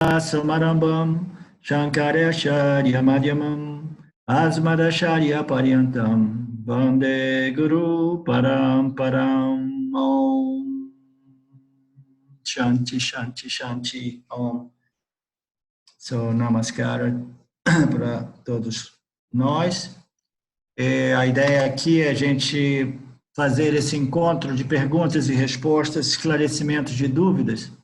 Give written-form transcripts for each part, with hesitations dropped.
Samarambam Shankaracharya Madhyamam Asmadacharya Paryantam Vande Guru Paramparam Om Shanti Shanti Shanti Om. So, namaskar para todos nós. A ideia aqui é a gente fazer esse encontro de perguntas e respostas, esclarecimentos de dúvidas.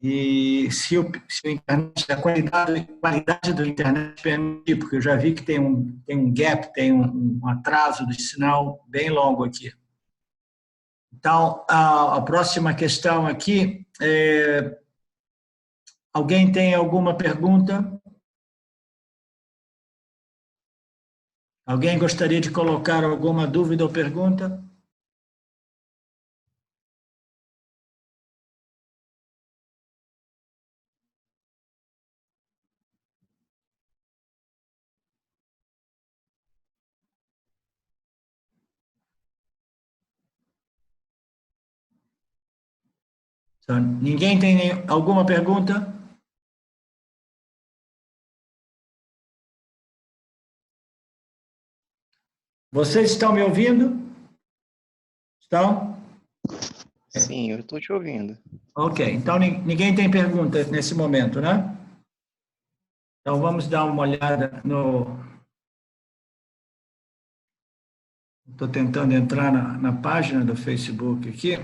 E se a qualidade do internet permitir, porque eu já vi que tem um gap, tem um atraso de sinal bem longo aqui. Então, a próxima questão aqui é: alguém tem alguma pergunta? Alguém gostaria de colocar alguma dúvida ou pergunta? Ninguém tem alguma pergunta? Vocês estão me ouvindo? Estão? Sim, eu estou te ouvindo. Ok, então ninguém tem pergunta nesse momento, né? Então vamos dar uma olhada no... Estou tentando entrar na página do Facebook aqui.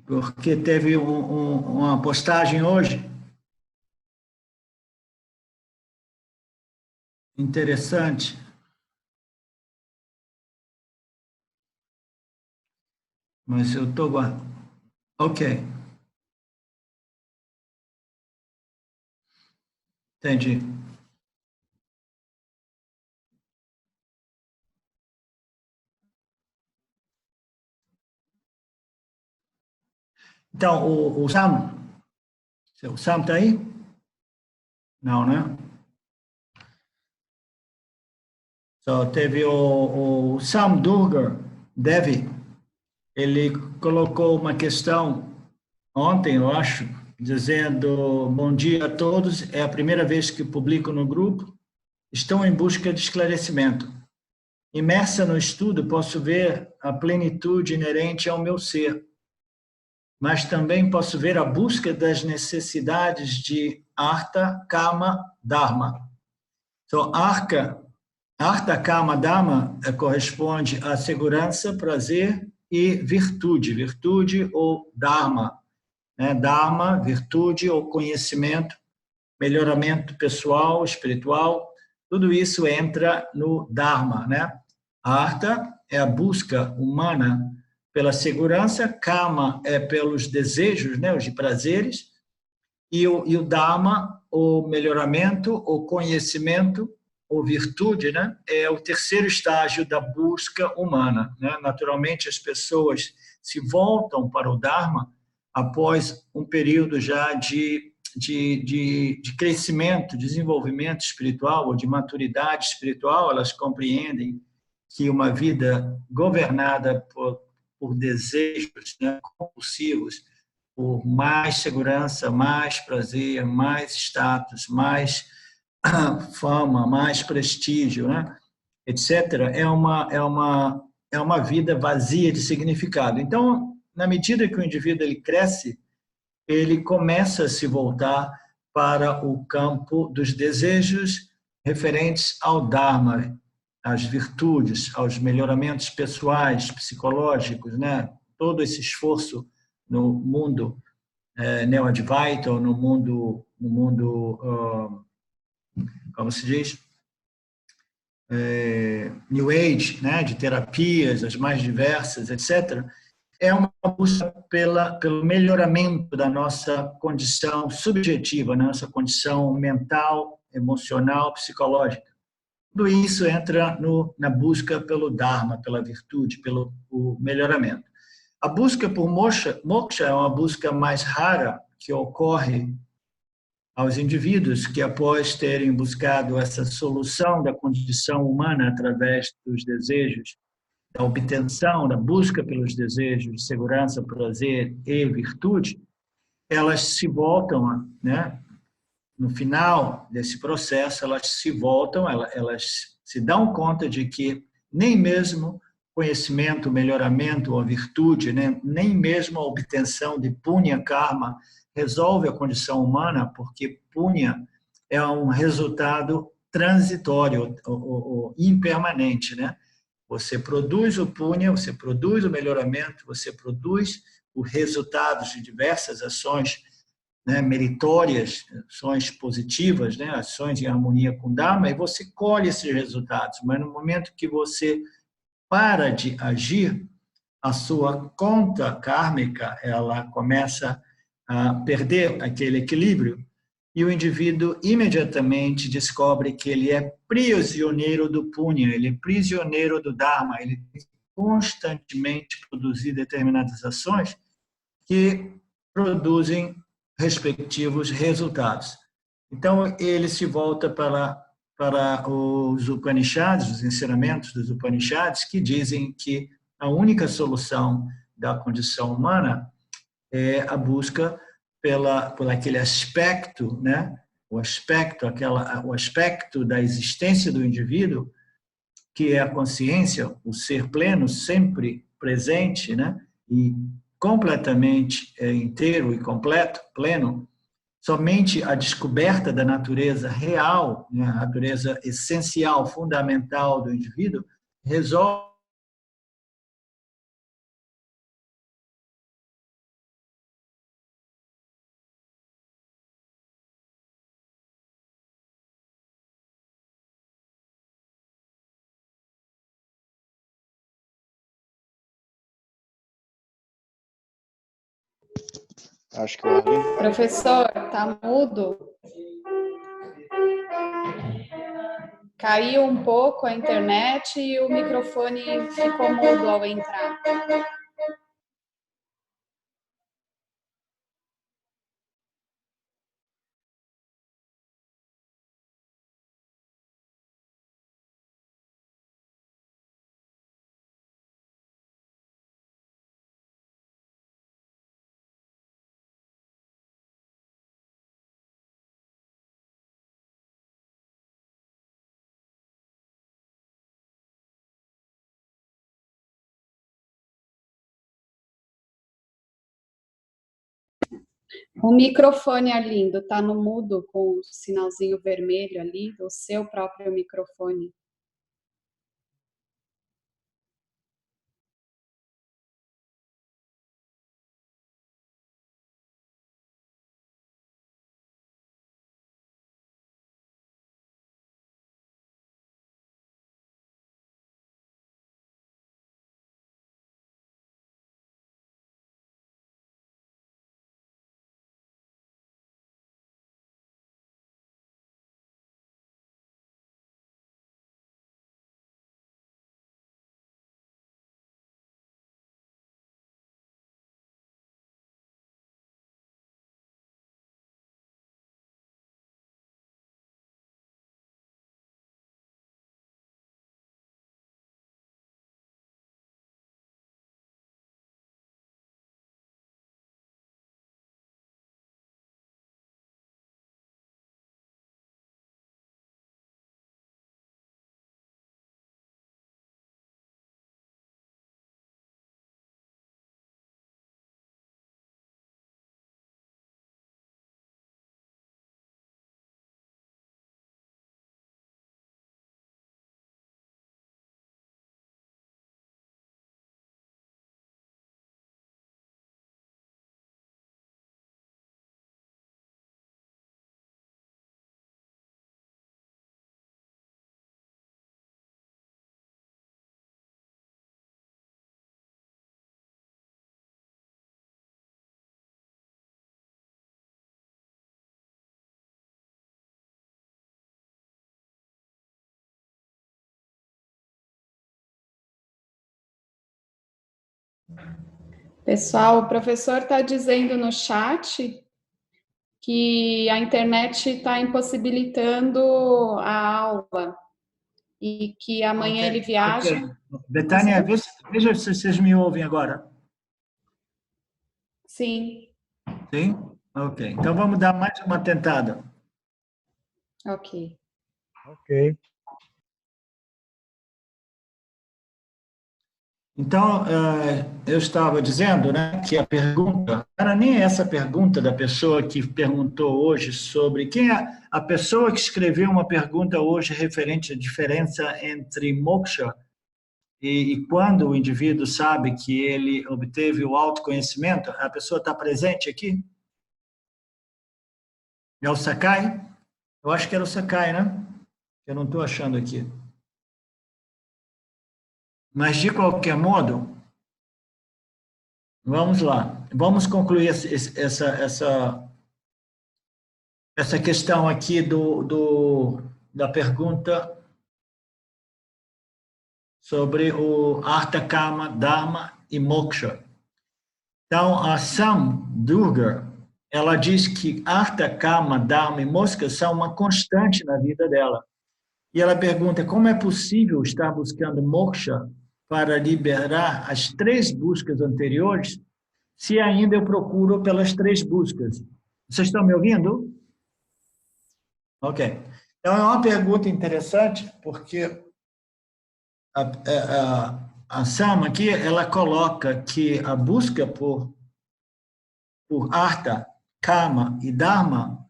Porque teve uma postagem hoje interessante. Mas eu estou guardando. Ok. Entendi. Então, o Sam está aí? Não, né? Só teve o Sam Durgar, Devi, ele colocou uma questão ontem, eu acho, dizendo: bom dia a todos, é a primeira vez que publico no grupo, estou em busca de esclarecimento. Imersa no estudo, posso ver a plenitude inerente ao meu ser, mas também posso ver a busca das necessidades de Artha, Kama, Dharma. Então, Artha, Kama, Dharma corresponde a segurança, prazer e virtude. Virtude ou Dharma. Né? Dharma, virtude ou conhecimento, melhoramento pessoal, espiritual, tudo isso entra no Dharma, né? Artha é a busca humana pela segurança, Kama é pelos desejos, né, os de prazeres, e o Dharma, o melhoramento, o conhecimento, ou virtude, né, é o terceiro estágio da busca humana. Né? Naturalmente, as pessoas se voltam para o Dharma após um período já de crescimento, desenvolvimento espiritual ou de maturidade espiritual. Elas compreendem que uma vida governada por desejos, né, compulsivos, por mais segurança, mais prazer, mais status, mais fama, mais prestígio, né, etc., é uma vida vazia de significado. Então, na medida que o indivíduo ele cresce, ele começa a se voltar para o campo dos desejos referentes ao Dharma, às virtudes, aos melhoramentos pessoais, psicológicos, né? Todo esse esforço no mundo neo-advaita, ou no mundo como se diz, New Age, né? De terapias, as mais diversas, etc., é uma busca pelo melhoramento da nossa condição subjetiva, nossa condição mental, emocional, psicológica. Tudo isso entra na busca pelo Dharma, pela virtude, pelo melhoramento. A busca por moksha é uma busca mais rara, que ocorre aos indivíduos que, após terem buscado essa solução da condição humana através dos desejos, da obtenção, da busca pelos desejos de segurança, prazer e virtude, elas se voltam, né? No final desse processo, elas se voltam, elas se dão conta de que nem mesmo conhecimento, melhoramento ou virtude, né? Nem mesmo a obtenção de punya karma resolve a condição humana, porque punya é um resultado transitório ou impermanente, né? Você produz o punya, você produz o melhoramento, você produz os resultados de diversas ações, né, meritórias, ações positivas, né, ações em harmonia com o Dharma, e você colhe esses resultados. Mas no momento que você para de agir, a sua conta kármica ela começa a perder aquele equilíbrio e o indivíduo imediatamente descobre que ele é prisioneiro do punya, ele é prisioneiro do dharma, ele tem que constantemente produzir determinadas ações que produzem respectivos resultados. Então, ele se volta para os Upanishads, os ensinamentos dos Upanishads, que dizem que a única solução da condição humana é a busca por aquele aspecto, né? O aspecto da existência do indivíduo, que é a consciência, o ser pleno, sempre presente, né? E completamente inteiro e completo, pleno. Somente a descoberta da natureza real, né? A natureza essencial, fundamental do indivíduo, resolve. Acho que o Arlindo... Professor, tá mudo? Caiu um pouco a internet e o microfone ficou mudo ao entrar. O microfone, Arlindo, tá no mudo com o sinalzinho vermelho ali do seu próprio microfone. Pessoal, o professor está dizendo no chat que a internet está impossibilitando a aula e que amanhã ele viaja. Ok. Betânia, veja se vocês me ouvem agora. Sim, Sim? Ok. Então, vamos dar mais uma tentada. ok. Ok. Então, eu estava dizendo, né, que a pergunta, não era nem essa pergunta da pessoa que perguntou hoje sobre quem é a pessoa que escreveu uma pergunta hoje referente à diferença entre moksha e quando o indivíduo sabe que ele obteve o autoconhecimento. A pessoa está presente aqui? É o Sakai? Eu acho que era o Sakai, né? Eu não estou achando aqui. Mas, de qualquer modo, vamos lá. Vamos concluir essa questão aqui da pergunta sobre o Artha Kama, Dharma e Moksha. Então, a Sam Durga, ela diz que Artha Kama, Dharma e Moksha são uma constante na vida dela. E ela pergunta como é possível estar buscando Moksha para liberar as 3 buscas anteriores, se ainda eu procuro pelas 3 buscas. Vocês estão me ouvindo? Ok. Então, é uma pergunta interessante, porque a Sama aqui, ela coloca que a busca por Artha, Kama e Dharma,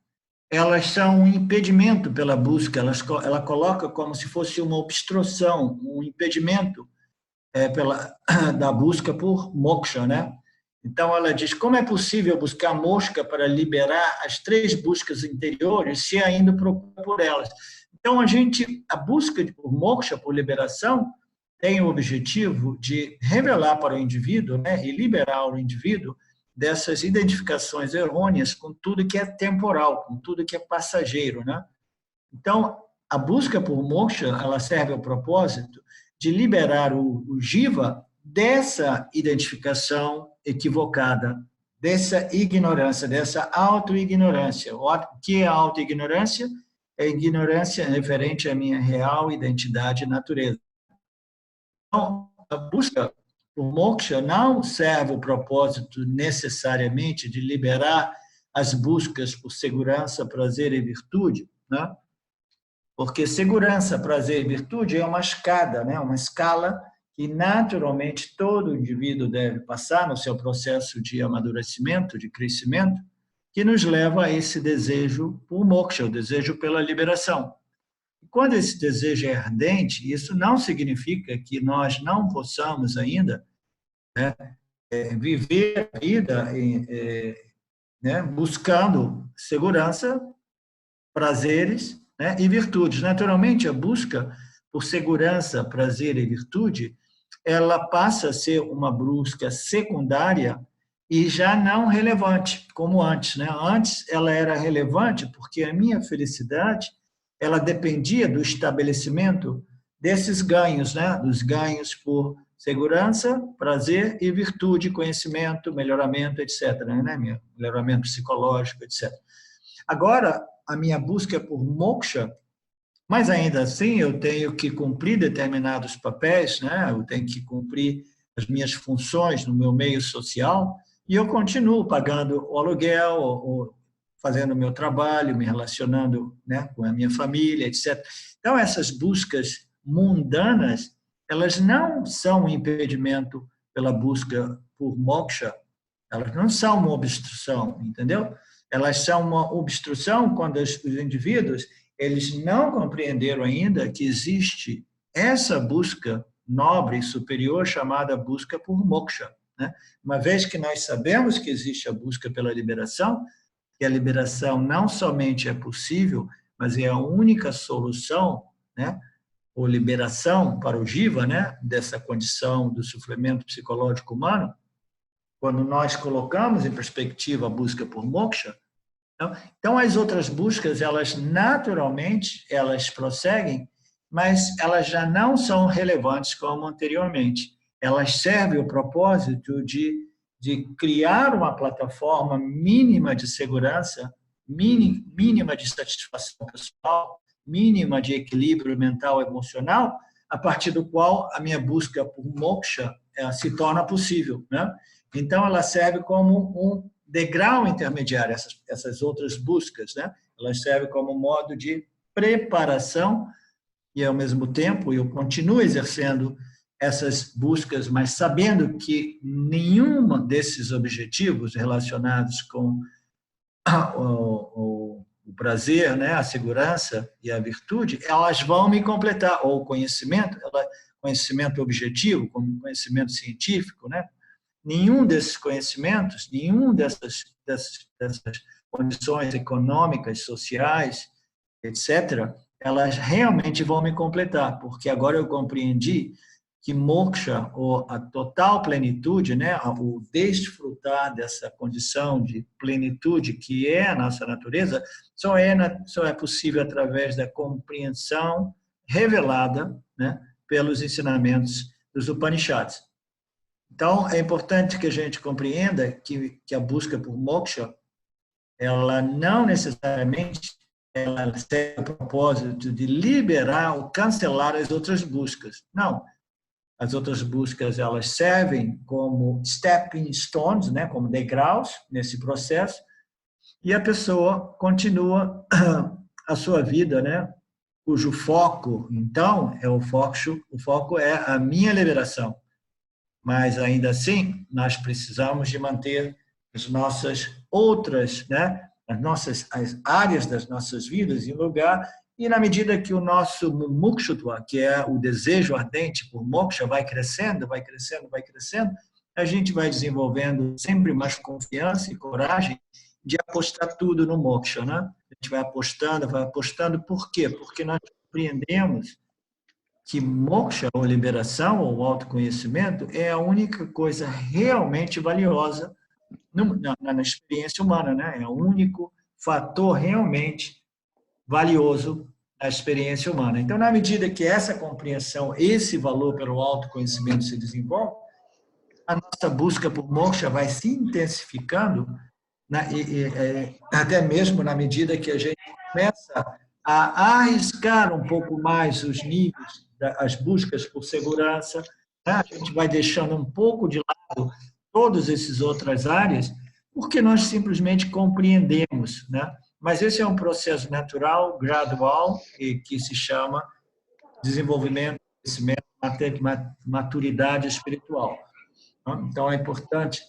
elas são um impedimento pela busca, ela coloca como se fosse uma obstrução, um impedimento da busca por moksha, né? Então, ela diz, como é possível buscar moksha para liberar as 3 buscas interiores se ainda procura por elas? Então, a busca por moksha, por liberação, tem o objetivo de revelar para o indivíduo, né, e liberar o indivíduo dessas identificações errôneas com tudo que é temporal, com tudo que é passageiro, né? Então, a busca por moksha, ela serve ao propósito de liberar o jiva dessa identificação equivocada, dessa ignorância, dessa auto-ignorância. O que é a auto-ignorância? É a ignorância referente à minha real identidade e natureza. Então, a busca por moksha não serve o propósito necessariamente de liberar as buscas por segurança, prazer e virtude, né? Porque segurança, prazer e virtude é uma escada, né? Uma escala que naturalmente todo indivíduo deve passar no seu processo de amadurecimento, de crescimento, que nos leva a esse desejo por moksha, o desejo pela liberação. E quando esse desejo é ardente, isso não significa que nós não possamos ainda, né, viver a vida né, buscando segurança, prazeres, né, e virtudes. Naturalmente, a busca por segurança, prazer e virtude, ela passa a ser uma busca secundária e já não relevante, como antes, né? Antes ela era relevante porque a minha felicidade, ela dependia do estabelecimento desses ganhos, né? Dos ganhos por segurança, prazer e virtude, conhecimento, melhoramento, etc., né? Melhoramento psicológico, etc. Agora, a minha busca por moksha, mas ainda assim eu tenho que cumprir determinados papéis, né? Eu tenho que cumprir as minhas funções no meu meio social e eu continuo pagando o aluguel, ou fazendo o meu trabalho, me relacionando, né, com a minha família, etc. Então, essas buscas mundanas, elas não são um impedimento pela busca por moksha, elas não são uma obstrução, entendeu? Elas são uma obstrução quando os indivíduos eles não compreenderam ainda que existe essa busca nobre e superior chamada busca por moksha, né? Uma vez que nós sabemos que existe a busca pela liberação, que a liberação não somente é possível, mas é a única solução, né? Ou liberação para o jiva, né? Dessa condição do sofrimento psicológico humano, quando nós colocamos em perspectiva a busca por moksha, então as outras buscas, elas naturalmente, elas prosseguem, mas elas já não são relevantes como anteriormente. Elas servem o propósito de criar uma plataforma mínima de segurança mínima de satisfação pessoal, mínima de equilíbrio mental e emocional, a partir do qual a minha busca por moksha se torna possível, né? Então, ela serve como um degrau intermediário, essas outras buscas, né? Elas servem como modo de preparação e, ao mesmo tempo, eu continuo exercendo essas buscas, mas sabendo que nenhuma desses objetivos relacionados com o prazer, né, a segurança e a virtude, elas vão me completar, ou o conhecimento, conhecimento objetivo, como conhecimento científico, né? Nenhum desses conhecimentos, nenhum dessas condições econômicas, sociais, etc., elas realmente vão me completar, porque agora eu compreendi que moksha, ou a total plenitude, né, o desfrutar dessa condição de plenitude que é a nossa natureza, só é possível através da compreensão revelada, né, pelos ensinamentos dos Upanishads. Então, é importante que a gente compreenda que a busca por moksha, ela não necessariamente ela tem o propósito de liberar ou cancelar as outras buscas. Não. As outras buscas, elas servem como stepping stones, né, como degraus nesse processo, e a pessoa continua a sua vida, né, cujo foco, então, o foco é a minha liberação. Mas, ainda assim, nós precisamos de manter as nossas outras, né, as áreas das nossas vidas em lugar, e na medida que o nosso mukshutva, que é o desejo ardente por moksha, vai crescendo, a gente vai desenvolvendo sempre mais confiança e coragem de apostar tudo no moksha, né? A gente vai apostando, por quê? Porque nós compreendemos que moksha, ou liberação, ou autoconhecimento, é a única coisa realmente valiosa na experiência humana, né? É o único fator realmente valioso na experiência humana. Então, na medida que essa compreensão, esse valor pelo autoconhecimento se desenvolve, a nossa busca por moksha vai se intensificando, até mesmo na medida que a gente começa a arriscar um pouco mais os níveis, as buscas por segurança, né? A gente vai deixando um pouco de lado todas essas outras áreas, porque nós simplesmente compreendemos, né? Mas esse é um processo natural, gradual, e que se chama desenvolvimento, crescimento, maturidade espiritual. Então, é importante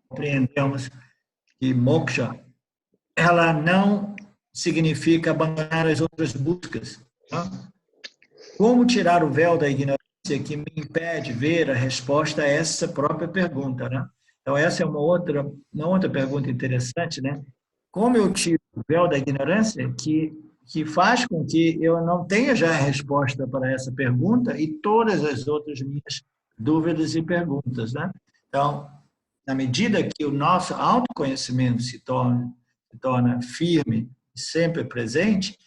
compreendermos que moksha, ela não significa abandonar as outras buscas. Como tirar o véu da ignorância que me impede ver a resposta a essa própria pergunta, né? Então, essa é uma outra pergunta interessante, né? Como eu tiro o véu da ignorância que faz com que eu não tenha já a resposta para essa pergunta e todas as outras minhas dúvidas e perguntas, né? Então, na medida que o nosso autoconhecimento se torna firme e sempre presente,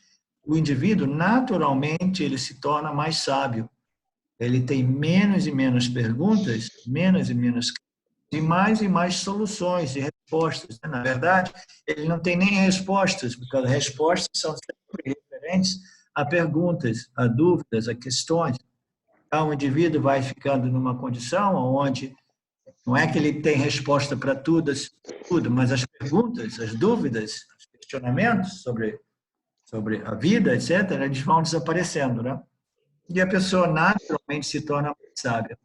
o indivíduo, naturalmente, ele se torna mais sábio. Ele tem menos e menos perguntas, e mais soluções e respostas. Na verdade, ele não tem nem respostas, porque as respostas são sempre referentes a perguntas, a dúvidas, a questões. Então, o indivíduo vai ficando numa condição onde não é que ele tem resposta para tudo, mas as perguntas, as dúvidas, os questionamentos sobre a vida, etc., eles vão desaparecendo, né? E a pessoa naturalmente se torna mais sábia.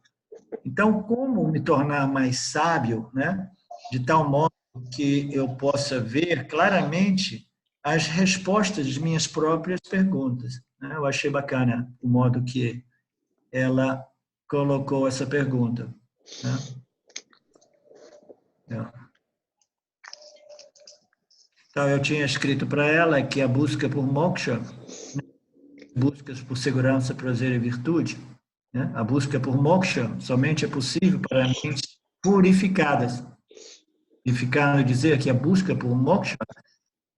Então, como me tornar mais sábio, né? De tal modo que eu possa ver claramente as respostas das minhas próprias perguntas, né? Eu achei bacana o modo que ela colocou essa pergunta, né? Então, eu tinha escrito para ela que a busca por moksha, buscas por segurança, prazer e virtude, né? A busca por moksha somente é possível para mentes purificadas. Significando dizer que a busca por moksha,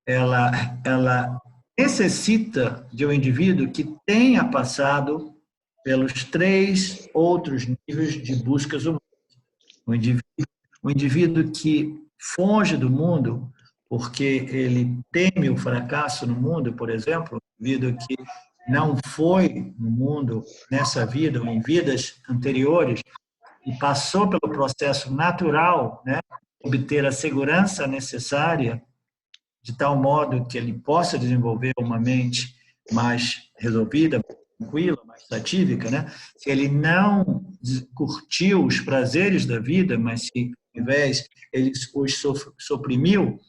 ela necessita de um indivíduo que tenha passado pelos 3 outros níveis de buscas humanas. O indivíduo que foge do mundo porque ele teme o fracasso no mundo, por exemplo, devido que não foi no mundo, nessa vida ou em vidas anteriores, e passou pelo processo natural, né, obter a segurança necessária, de tal modo que ele possa desenvolver uma mente mais resolvida, tranquila, mais satívica, né? Se ele não curtiu os prazeres da vida, mas se, ao invés, ele os suprimiu,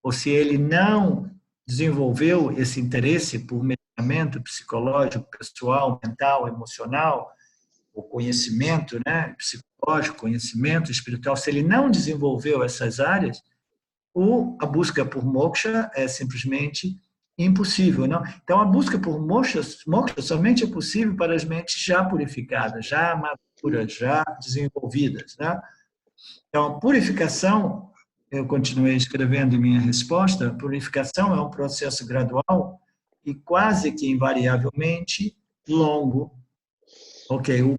ou se ele não desenvolveu esse interesse por medicamento psicológico, pessoal, mental, emocional, o conhecimento, né, psicológico, conhecimento espiritual, se ele não desenvolveu essas áreas, a busca por moksha é simplesmente impossível, não? Então, a busca por moksha somente é possível para as mentes já purificadas, já maduras, já desenvolvidas, né? Então, a purificação, eu continuei escrevendo em minha resposta, a purificação é um processo gradual e quase que invariavelmente longo. Ok, o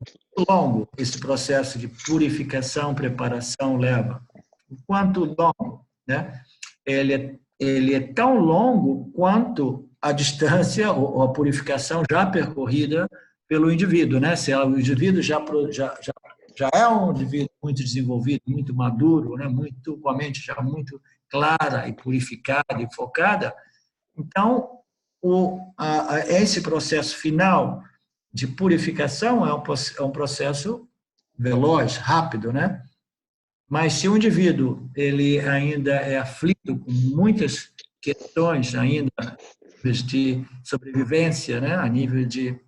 longo esse processo de purificação, preparação leva? O quanto longo, né? Ele é tão longo quanto a distância ou a purificação já percorrida pelo indivíduo, né? Se o indivíduo já é um indivíduo muito desenvolvido, muito maduro, né? Muito, com a mente já muito clara e purificada e focada, então esse processo final de purificação é um processo veloz, rápido, né? Mas se o indivíduo ele ainda é aflito com muitas questões ainda de sobrevivência, né, a nível de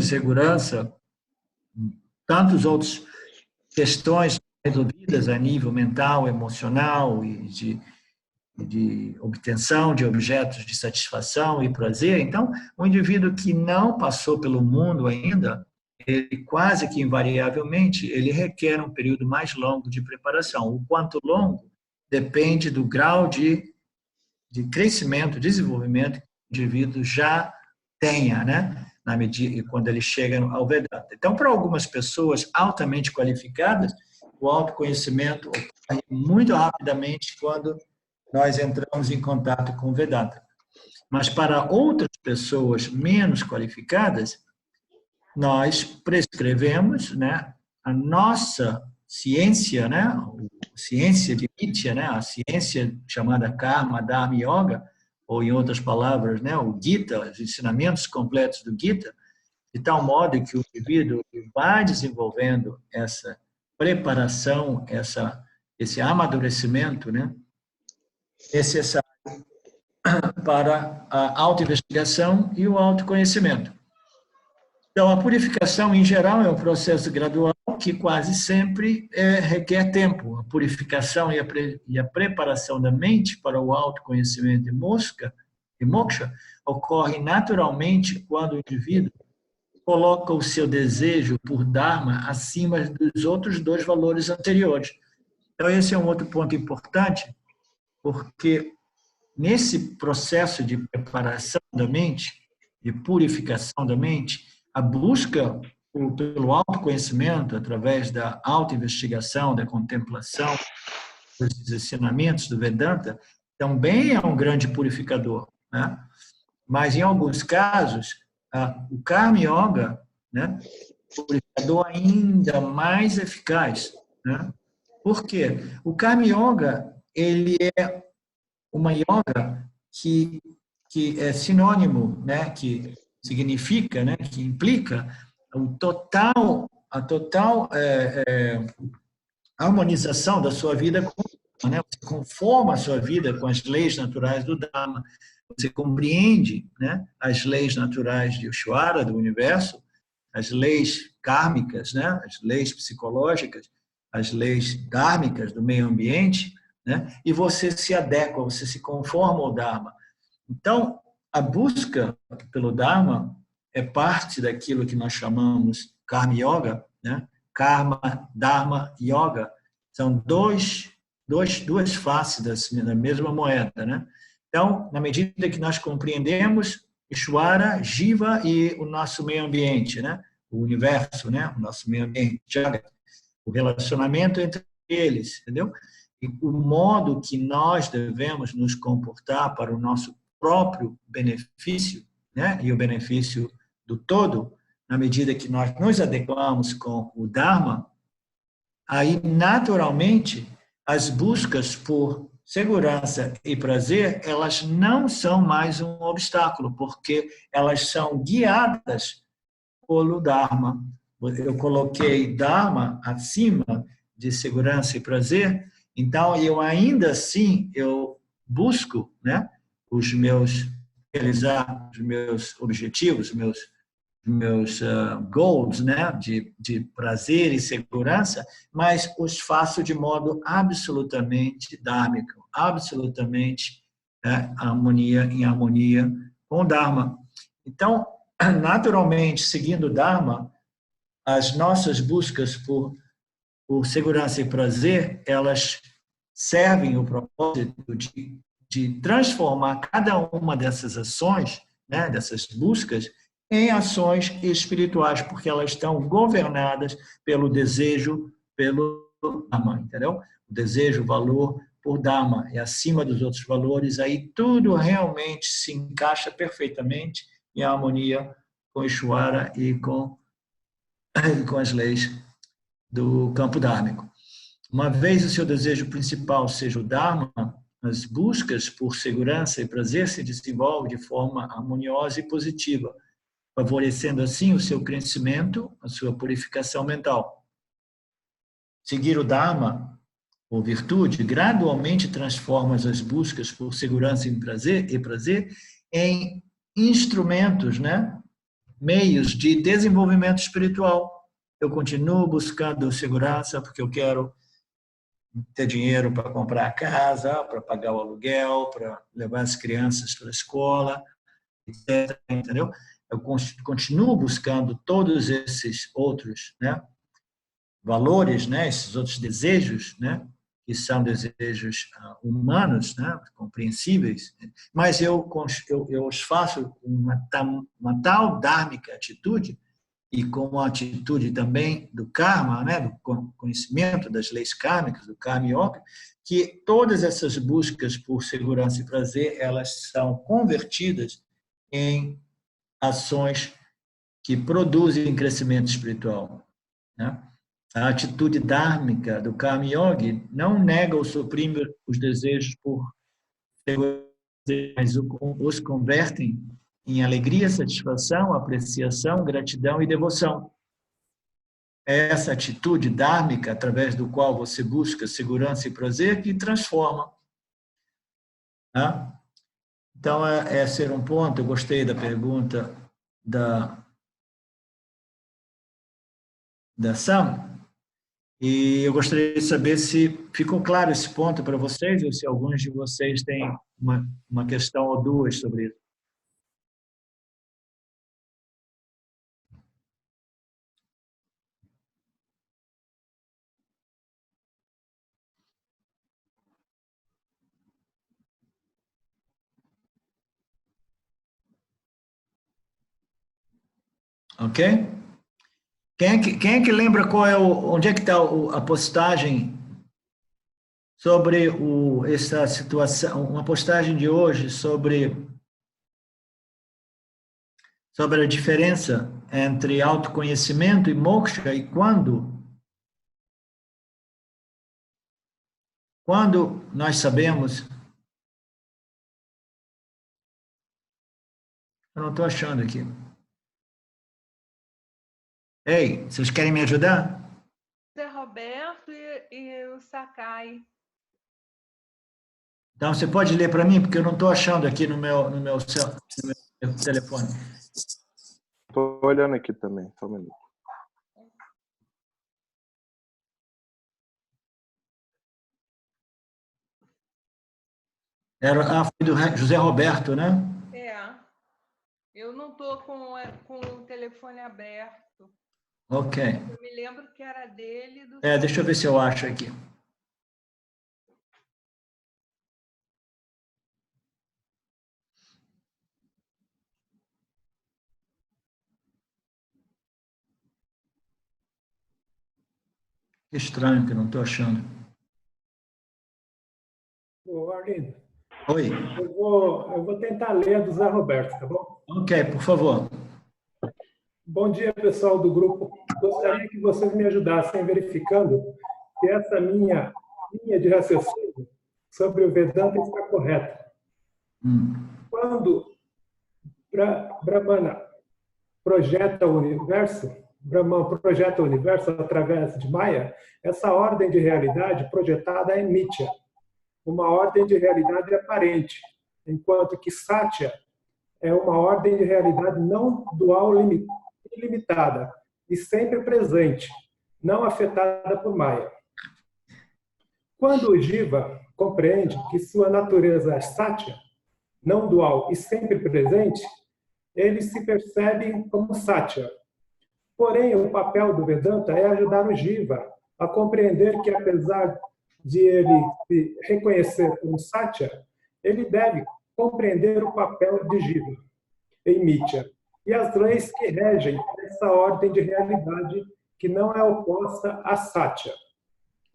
segurança, tantas outras questões resolvidas a nível mental, emocional e de obtenção de objetos de satisfação e prazer. Então, o indivíduo que não passou pelo mundo ainda, ele quase que invariavelmente, ele requer um período mais longo de preparação. O quanto longo depende do grau de crescimento, desenvolvimento que o indivíduo já tenha, né? Na medida quando ele chega ao Vedanta. Então, para algumas pessoas altamente qualificadas, o autoconhecimento ocorre muito rapidamente quando nós entramos em contato com o Vedanta. Mas para outras pessoas menos qualificadas, nós prescrevemos, né, a nossa ciência, né, a ciência de Nitya, né, a ciência chamada Karma, Dharma e Yoga, ou em outras palavras, né, o Gita, os ensinamentos completos do Gita, de tal modo que o indivíduo vai desenvolvendo essa preparação, esse amadurecimento, né, necessário para a autoinvestigação e o autoconhecimento. Então, a purificação, em geral, é um processo gradual que quase sempre requer tempo. A purificação e a preparação da mente para o autoconhecimento e moksha ocorre naturalmente quando o indivíduo coloca o seu desejo por Dharma acima dos outros dois valores anteriores. Então, esse é um outro ponto importante, porque nesse processo de preparação da mente, de purificação da mente, a busca pelo autoconhecimento, através da autoinvestigação, da contemplação, dos ensinamentos do Vedanta, também é um grande purificador, né? Mas, em alguns casos, o Karma Yoga, né, é um purificador ainda mais eficaz, né? Por quê? O Karma Yoga, ele é uma yoga que é sinônimo, né, que significa, né, que implica a total harmonização da sua vida com o Dharma, né? Você conforma a sua vida com as leis naturais do Dharma. Você compreende, né, as leis naturais de Ishvara, do universo, as leis kármicas, né, as leis psicológicas, as leis dármicas do meio ambiente, né, e você se adequa, você se conforma ao Dharma. Então, a busca pelo Dharma é parte daquilo que nós chamamos Karma Yoga, né? Karma, Dharma, Yoga. São duas faces da mesma moeda, né? Então, na medida que nós compreendemos Ishvara, Jiva e o nosso meio ambiente, né? O universo, né? O nosso meio ambiente, Jagat, o relacionamento entre eles, entendeu? e o modo que nós devemos nos comportar para o nosso próprio benefício, né? E o benefício do todo, na medida que nós nos adequamos com o Dharma, aí, naturalmente, as buscas por segurança e prazer, elas não são mais um obstáculo, porque elas são guiadas pelo Dharma. Eu coloquei Dharma acima de segurança e prazer, então eu ainda assim eu busco, né, os meus realizar os meus objetivos, meus goals, né, de prazer e segurança, mas os faço de modo absolutamente dármico, absolutamente em harmonia com o Dharma. Então, naturalmente, seguindo o Dharma, as nossas buscas por segurança e prazer, elas servem o propósito de transformar cada uma dessas ações, né, dessas buscas, em ações espirituais, porque elas estão governadas pelo desejo, pelo Dharma, entendeu? O desejo, o valor por Dharma é acima dos outros valores, aí tudo realmente se encaixa perfeitamente em harmonia com Ishvara e com as leis do campo dármico. Uma vez o seu desejo principal seja o Dharma, as buscas por segurança e prazer se desenvolvem de forma harmoniosa e positiva, favorecendo assim o seu crescimento, a sua purificação mental. Seguir o Dharma, ou virtude, gradualmente transforma as buscas por segurança e prazer em instrumentos, né? Meios de desenvolvimento espiritual. Eu continuo buscando segurança porque eu quero ter dinheiro para comprar a casa, para pagar o aluguel, para levar as crianças para a escola, etc. Entendeu? Eu continuo buscando todos esses outros, né, valores, né, esses outros desejos, né, que são desejos humanos, né, compreensíveis, mas eu os faço com uma tal dármica atitude e com a atitude também do karma, né, do conhecimento das leis kármicas, do karma yoga, que todas essas buscas por segurança e prazer, elas são convertidas em ações que produzem crescimento espiritual, né? A atitude dármica do karma yoga não nega ou suprime os desejos por segurança, mas os convertem em alegria, satisfação, apreciação, gratidão e devoção. É essa atitude dármica, através do qual você busca segurança e prazer, que transforma. Né? Então, é ser um ponto. Eu gostei da pergunta da Sam, e eu gostaria de saber se ficou claro esse ponto para vocês, ou se alguns de vocês têm uma questão ou duas sobre isso. Ok? Quem é que lembra onde é que está a postagem sobre essa situação, uma postagem de hoje sobre a diferença entre autoconhecimento e moksha e quando nós sabemos, eu não estou achando aqui. Ei, vocês querem me ajudar? Zé Roberto e o Sakai. Então, você pode ler para mim, porque eu não estou achando aqui no meu telefone. Estou olhando aqui também, só um minuto. Foi do José Roberto, né? Eu não estou com o telefone aberto. Ok. Eu me lembro que era dele. Deixa eu ver se eu acho aqui. Que estranho que eu não estou achando. ouvindo? Oi. Eu vou tentar ler a do Zé Roberto, tá bom? Ok, por favor. Bom dia, pessoal do grupo. Gostaria que vocês me ajudassem verificando se essa minha linha de raciocínio sobre o Vedanta está correta. Quando Brahman projeta o universo através de Maya, essa ordem de realidade projetada é Mithya, uma ordem de realidade aparente, enquanto que Satya é uma ordem de realidade não dual ilimitada e sempre presente, não afetada por Maya. Quando o Jiva compreende que sua natureza é Satya, não dual e sempre presente, ele se percebe como Satya. Porém, o papel do Vedanta é ajudar o Jiva a compreender que, apesar de ele se reconhecer como Satya, ele deve compreender o papel de Jiva em Mithya e as leis que regem essa ordem de realidade que não é oposta a Satya,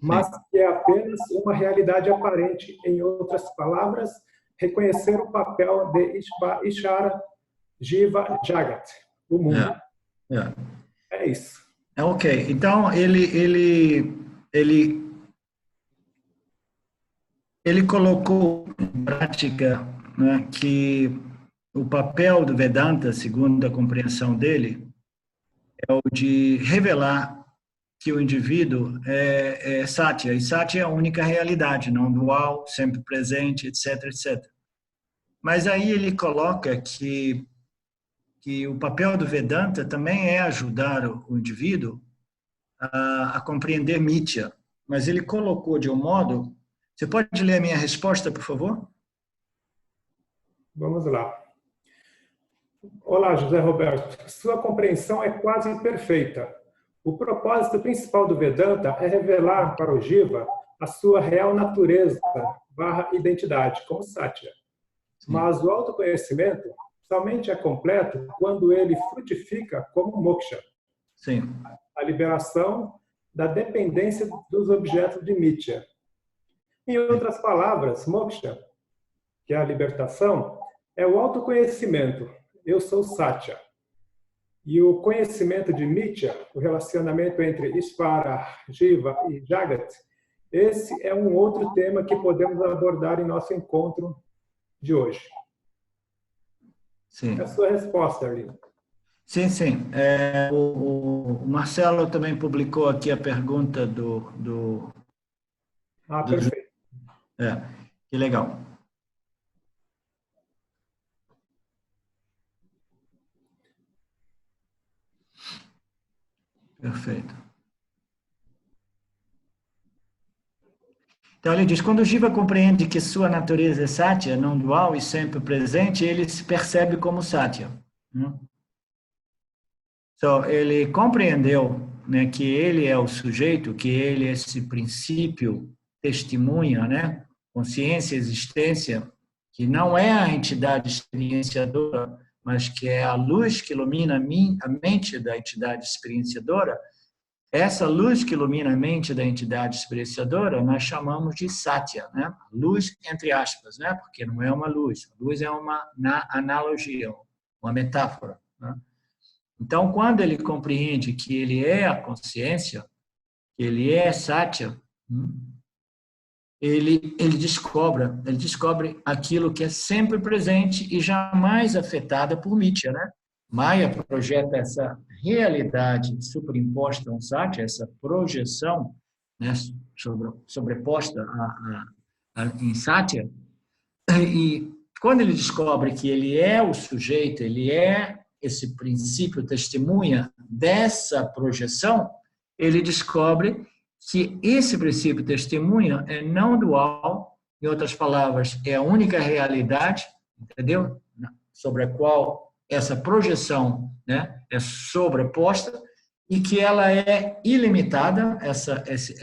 mas que é apenas uma realidade aparente. Em outras palavras, reconhecer o papel de Ishvara, Jiva, Jagat, o mundo. É isso. Ok, então ele colocou em prática, né, que o papel do Vedanta, segundo a compreensão dele, é o de revelar que o indivíduo é Satya, e Satya é a única realidade, não dual, sempre presente, etc, etc. Mas aí ele coloca que o papel do Vedanta também é ajudar o indivíduo a compreender Mithya. Mas ele colocou de um modo... Você pode ler a minha resposta, por favor? Vamos lá. Olá, José Roberto. Sua compreensão é quase perfeita. O propósito principal do Vedanta é revelar para o Jiva a sua real natureza / identidade, como Satya. Mas o autoconhecimento somente é completo quando ele frutifica como moksha. Sim. A liberação da dependência dos objetos de Mithya. Em outras palavras, moksha, que é a libertação, é o autoconhecimento. Eu sou Satya. E o conhecimento de Mithya, o relacionamento entre Ishvara, Jiva e Jagat, esse é um outro tema que podemos abordar em nosso encontro de hoje. Sim. É a sua resposta, Arlindo. Sim, sim. O Marcelo também publicou aqui a pergunta do Perfeito. Que legal. Perfeito. Então, ele diz, quando o Jiva compreende que sua natureza é Satya, não dual e sempre presente, ele se percebe como Satya. Então, ele compreendeu, né, que ele é o sujeito, que ele é esse princípio, testemunha, né, consciência, existência, que não é a entidade experienciadora, mas que é a luz que ilumina a mente da entidade experienciadora. Essa luz que ilumina a mente da entidade experienciadora, nós chamamos de Satya, né? Luz entre aspas, né? Porque não é uma luz. A luz é uma analogia, uma metáfora, né? Então, quando ele compreende que ele é a consciência, que ele é Satya, ele descobre aquilo que é sempre presente e jamais afetada por Mithya, né? Maya projeta essa realidade superimposta a um Satya, essa projeção, né, sobreposta em Satya, e quando ele descobre que ele é o sujeito, ele é esse princípio testemunha dessa projeção, ele descobre que esse princípio testemunha é não dual, em outras palavras, é a única realidade, entendeu? Sobre a qual essa projeção, né, é sobreposta e que ela é ilimitada, esse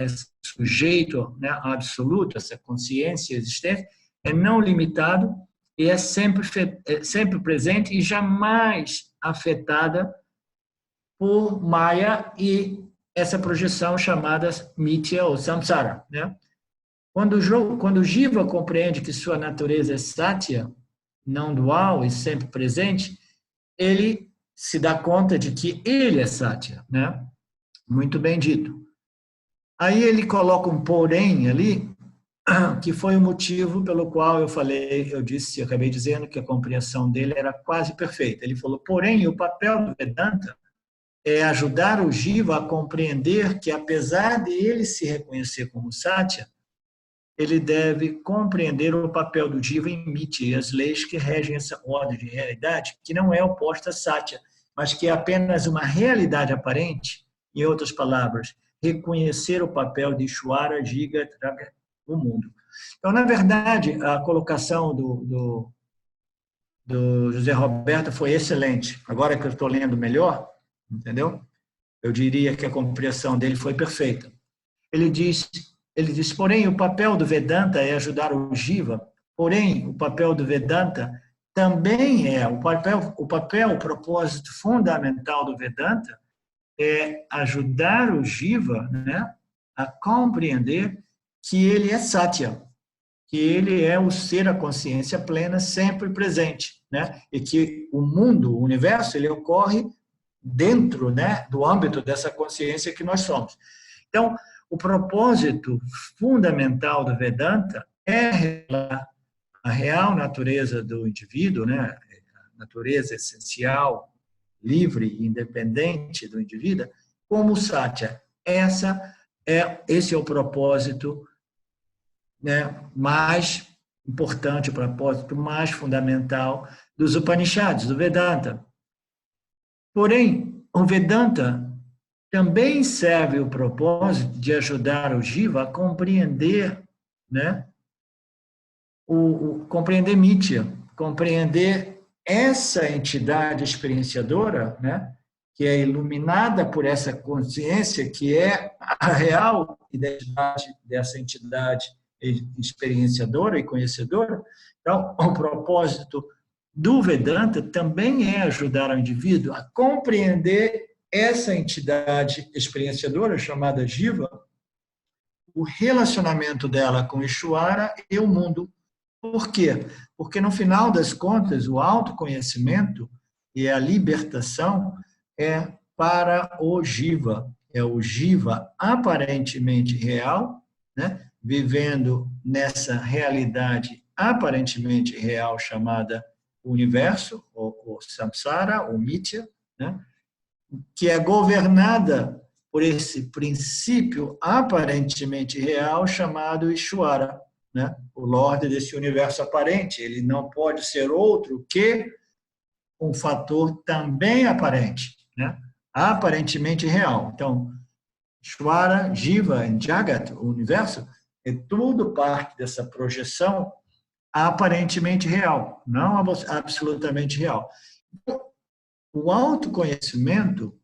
sujeito, né, absoluto, essa consciência existente, é não limitado e é sempre presente e jamais afetada por Maya e essa projeção chamada Mithya ou Samsara, né? Quando o Jiva compreende que sua natureza é Satya, não dual e sempre presente, ele se dá conta de que ele é Satya, né? Muito bem dito. Aí ele coloca um porém ali, que foi o motivo pelo qual eu acabei dizendo que a compreensão dele era quase perfeita. Ele falou, porém, o papel do Vedanta é ajudar o Jiva a compreender que, apesar de ele se reconhecer como Satya, ele deve compreender o papel do Jiva em Mithya e as leis que regem essa ordem de realidade, que não é oposta a Satya, mas que é apenas uma realidade aparente. Em outras palavras, reconhecer o papel de Ishvara, Jiva, no mundo. Então, na verdade, a colocação do José Roberto foi excelente. Agora que eu estou lendo melhor, entendeu? Eu diria que a compreensão dele foi perfeita. Ele diz, porém, o papel do Vedanta é ajudar o Jiva, porém, o papel do Vedanta também é, o propósito fundamental do Vedanta é ajudar o Jiva, né, a compreender que ele é Satya, que ele é o ser, a consciência plena, sempre presente, né, e que o mundo, o universo, ele ocorre dentro, né, do âmbito dessa consciência que nós somos. Então, o propósito fundamental do Vedanta é revelar a real natureza do indivíduo, né, a natureza essencial, livre e independente do indivíduo, como Satya. Esse é o propósito, né, mais importante, o propósito mais fundamental dos Upanishads, do Vedanta. Porém, o Vedanta também serve o propósito de ajudar o Jiva a compreender, né, compreender Mithya, compreender essa entidade experienciadora, né, que é iluminada por essa consciência, que é a real identidade dessa entidade experienciadora e conhecedora. Então, o propósito do Vedanta também é ajudar o indivíduo a compreender essa entidade experienciadora, chamada Jiva, o relacionamento dela com Ishvara e o mundo. Por quê? Porque, no final das contas, o autoconhecimento e a libertação é para o Jiva. É o Jiva aparentemente real, né? Vivendo nessa realidade aparentemente real chamada universo, ou samsara, ou mithya, né? Que é governada por esse princípio aparentemente real chamado Ishvara, né? O Lorde desse universo aparente. Ele não pode ser outro que um fator também aparente, né? Aparentemente real. Então, Ishvara, Jiva e Jagat, o universo, é tudo parte dessa projeção aparentemente real, não absolutamente real. O autoconhecimento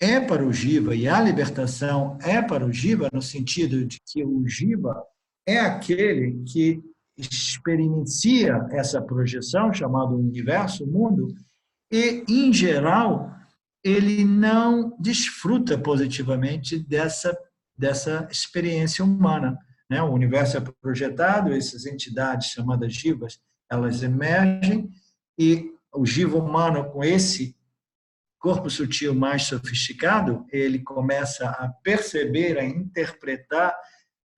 é para o Jiva e a libertação é para o Jiva no sentido de que o Jiva é aquele que experiencia essa projeção chamada universo, mundo, e, em geral, ele não desfruta positivamente dessa experiência humana, né? O universo é projetado, essas entidades chamadas Jivas, elas emergem, e o Jiva humano, com esse corpo sutil mais sofisticado, ele começa a perceber, a interpretar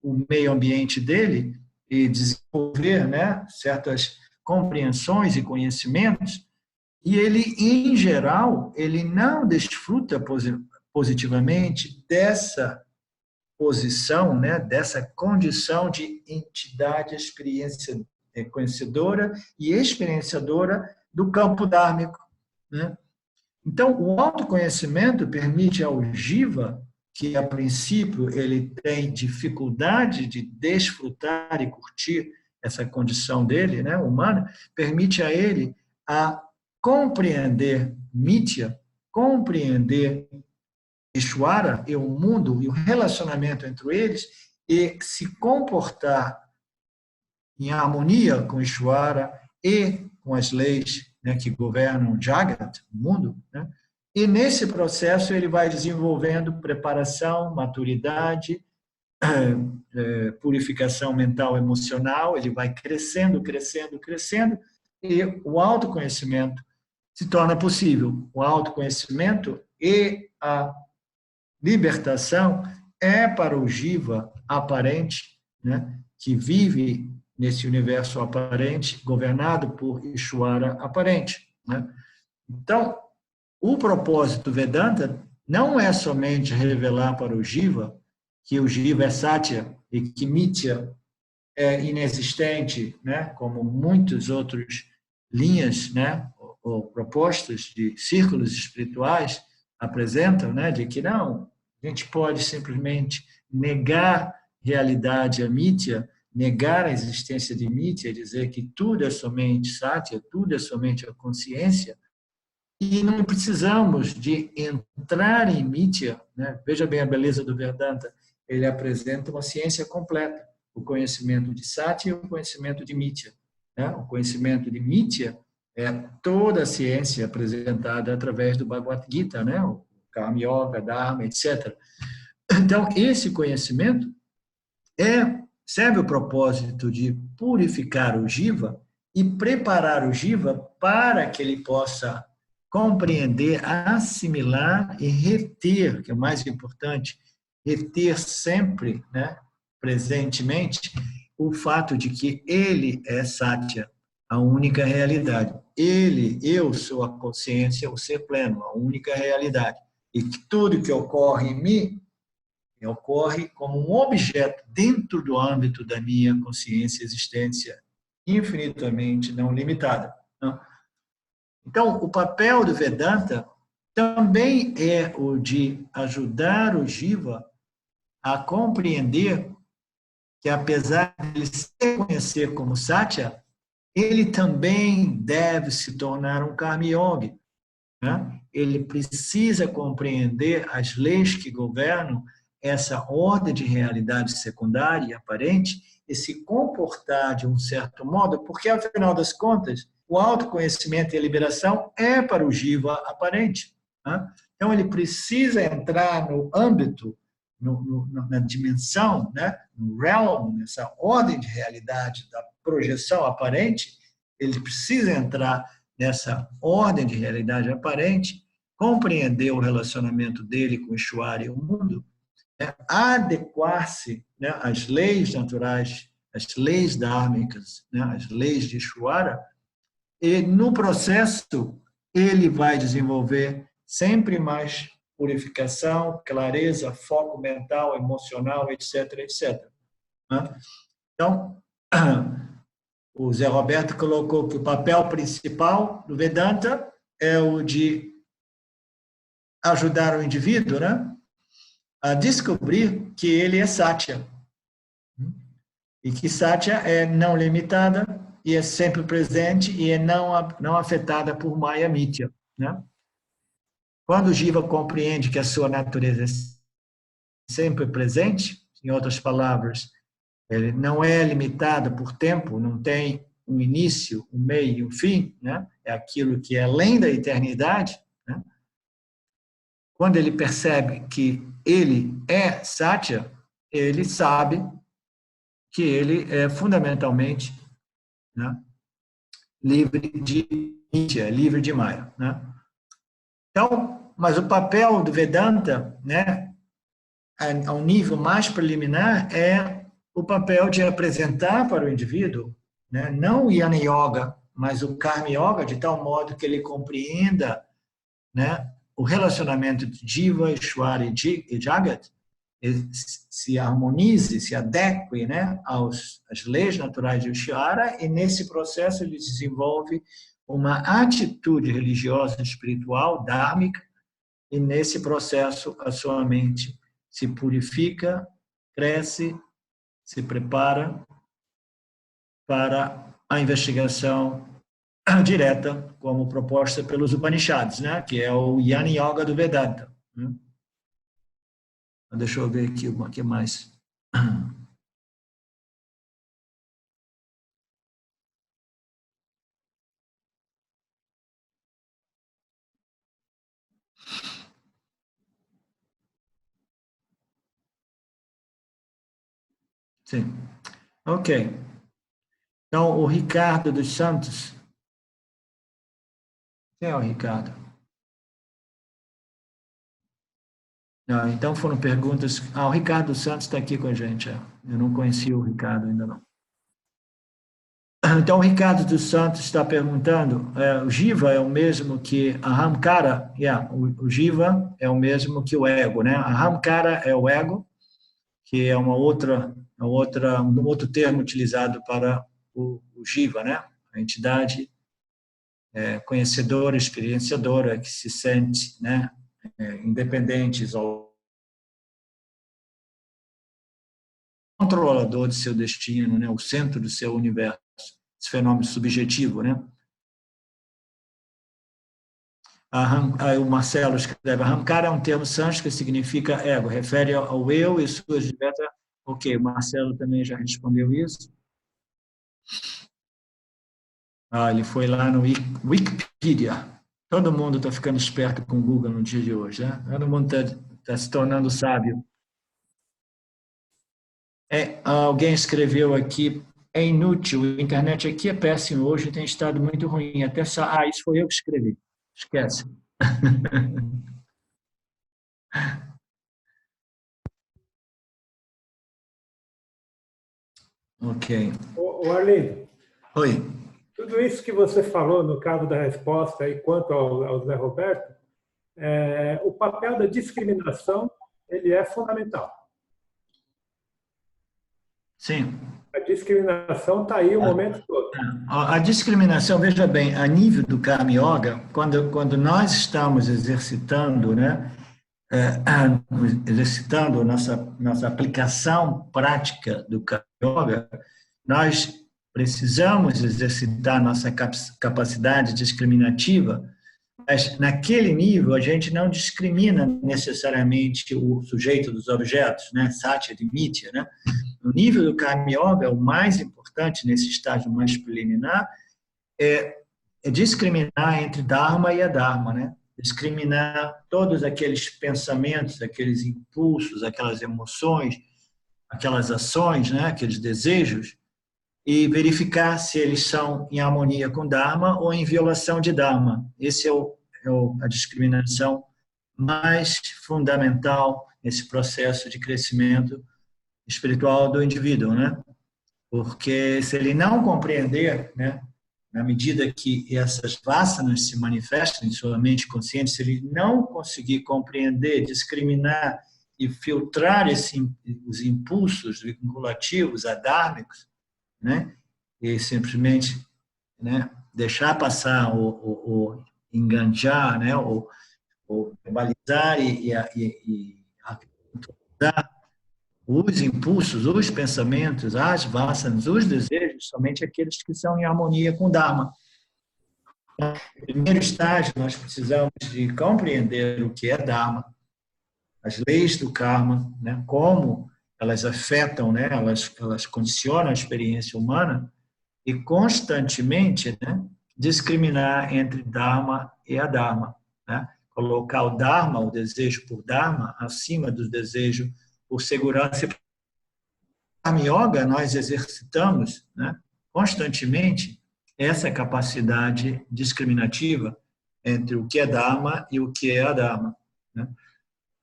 o meio ambiente dele e desenvolver, né, certas compreensões e conhecimentos, e ele, em geral, ele não desfruta positivamente dessa posição, né, dessa condição de entidade conhecedora e experienciadora do campo dármico, né? Então, o autoconhecimento permite ao Jiva, que a princípio ele tem dificuldade de desfrutar e curtir essa condição dele, né, humana, permite a ele a compreender Mithya, compreender Ishvara e o mundo e o relacionamento entre eles e se comportar em harmonia com Ishvara e com as leis, né, que governam Jagat, o mundo, né? E nesse processo ele vai desenvolvendo preparação, maturidade purificação mental emocional, ele vai crescendo, crescendo, crescendo, e o autoconhecimento se torna possível. O autoconhecimento e a libertação é para o Jiva aparente, né, que vive nesse universo aparente, governado por Ishvara aparente. Né? Então, o propósito Vedanta não é somente revelar para o Jiva que o Jiva é Satya e que Mithya é inexistente, né, como muitas outras linhas, né, ou propostas de círculos espirituais apresentam, né, de que não, a gente pode simplesmente negar realidade a Mithya, negar a existência de Mithya, dizer que tudo é somente Satya, tudo é somente a consciência, e não precisamos de entrar em Mithya, né? Veja bem a beleza do Vedanta, ele apresenta uma ciência completa, o conhecimento de Satya e o conhecimento de Mithya. Né? O conhecimento de Mithya é toda a ciência apresentada através do Bhagavad Gita, né? O Karma Yoga, Dharma, etc. Então, esse conhecimento serve o propósito de purificar o Jiva e preparar o Jiva para que ele possa compreender, assimilar e reter, que é o mais importante, reter sempre, né, presentemente, o fato de que ele é Satya, a única realidade. Eu sou a consciência, o ser pleno, a única realidade. E que tudo que ocorre em mim ocorre como um objeto dentro do âmbito da minha consciência, existência infinitamente não limitada. Então, o papel do Vedanta também é o de ajudar o Jiva a compreender que, apesar de ele se reconhecer como Satya, ele também deve se tornar um Karma Yogi. Né? Ele precisa compreender as leis que governam essa ordem de realidade secundária e aparente e se comportar de um certo modo, porque, afinal das contas, o autoconhecimento e a liberação é para o Jiva aparente. Né? Então, ele precisa entrar no âmbito, na dimensão, né? No realm, nessa ordem de realidade da projeção aparente, ele precisa entrar nessa ordem de realidade aparente, compreender o relacionamento dele com o Ishvara e o mundo, adequar-se, né, às leis naturais, às leis dármicas, né, às leis de Ishvara, e no processo ele vai desenvolver sempre mais purificação, clareza, foco mental, emocional, etc, etc. Né? Então, o Zé Roberto colocou que o papel principal do Vedanta é o de ajudar o indivíduo, né, a descobrir que ele é Satya. E que Satya é não limitada e é sempre presente e é não afetada por Maya Mithya. Né? Quando o Jiva compreende que a sua natureza é sempre presente, em outras palavras, ele não é limitado por tempo, não tem um início, um meio e um fim, né? É aquilo que é além da eternidade. Né? Quando ele percebe que ele é Satya, ele sabe que ele é fundamentalmente, né, livre de Nitya, livre de Maya. Né? Então, mas o papel do Vedanta, né, a um nível mais preliminar, é o papel de apresentar para o indivíduo, né, não o Jnana Yoga, mas o Karma Yoga, de tal modo que ele compreenda, né, o relacionamento de Jiva, Ishvara e Jagat, se harmonize, se adeque, né, às leis naturais de Ishvara, e nesse processo ele desenvolve uma atitude religiosa, espiritual, dármica, e nesse processo a sua mente se purifica, cresce, se prepara para a investigação direta, como proposta pelos Upanishads, né? Que é o Jnana Yoga do Vedanta. Né? Deixa eu ver aqui o que mais. Sim. Ok. Então, o Ricardo dos Santos. Quem é o Ricardo? Não, então foram perguntas. Ah, o Ricardo dos Santos está aqui com a gente. Eu não conhecia o Ricardo ainda não. Então, o Ricardo dos Santos está perguntando, o Jiva é o mesmo que Ahamkara? O Jiva é o mesmo que o ego, né? Ahamkara é o ego, que é um outro termo utilizado para o Jiva, né? A entidade conhecedora, experienciadora, que se sente, né, independente, controlador de seu destino, né? O centro do seu universo. Esse fenômeno subjetivo, né? O Marcelo escreve, Ahamkara é um termo sânscrito que significa ego, refere ao eu e suas diversas... Ok, o Marcelo também já respondeu isso. Ele foi lá no Wikipedia. Todo mundo está ficando esperto com o Google no dia de hoje, né? Todo mundo está se tornando sábio. Alguém escreveu aqui, é inútil, a internet aqui é péssimo hoje, tem estado muito ruim. Isso foi eu que escrevi. Esquece. Ok. O Arlindo. Oi. Tudo isso que você falou no caso da resposta e quanto ao Zé Roberto, o papel da discriminação ele é fundamental. Sim. A discriminação está aí o momento todo. A discriminação, veja bem, a nível do Karma Yoga, quando nós estamos exercitando, né, exercitando nossa aplicação prática do Karma Yoga, nós precisamos exercitar nossa capacidade discriminativa, mas naquele nível a gente não discrimina necessariamente o sujeito dos objetos, né, Satya e Mithya, né? No nível do Karma Yoga, o mais importante nesse estágio mais preliminar é discriminar entre Dharma e Adharma, né? Discriminar todos aqueles pensamentos, aqueles impulsos, aquelas emoções, aquelas ações, né? Aqueles desejos, e verificar se eles são em harmonia com Dharma ou em violação de Dharma. Esse é a discriminação mais fundamental nesse processo de crescimento espiritual do indivíduo, né? Porque se ele não compreender, né, na medida que essas vasanas se manifestam em sua mente consciente, se ele não conseguir compreender, discriminar e filtrar os impulsos vinculativos adármicos, né, e simplesmente, né, deixar passar ou enganjar, né, ou verbalizar e os impulsos, os pensamentos, as vasanas, os desejos, somente aqueles que são em harmonia com o Dharma. No primeiro estágio, nós precisamos de compreender o que é Dharma, as leis do karma, né, como elas afetam, né, elas condicionam a experiência humana e constantemente, né, discriminar entre Dharma e Adharma, né, colocar o Dharma, o desejo por Dharma, acima do desejo por segurança. No Karma Yoga, nós exercitamos, né, constantemente essa capacidade discriminativa entre o que é Dharma e o que é Adharma, né?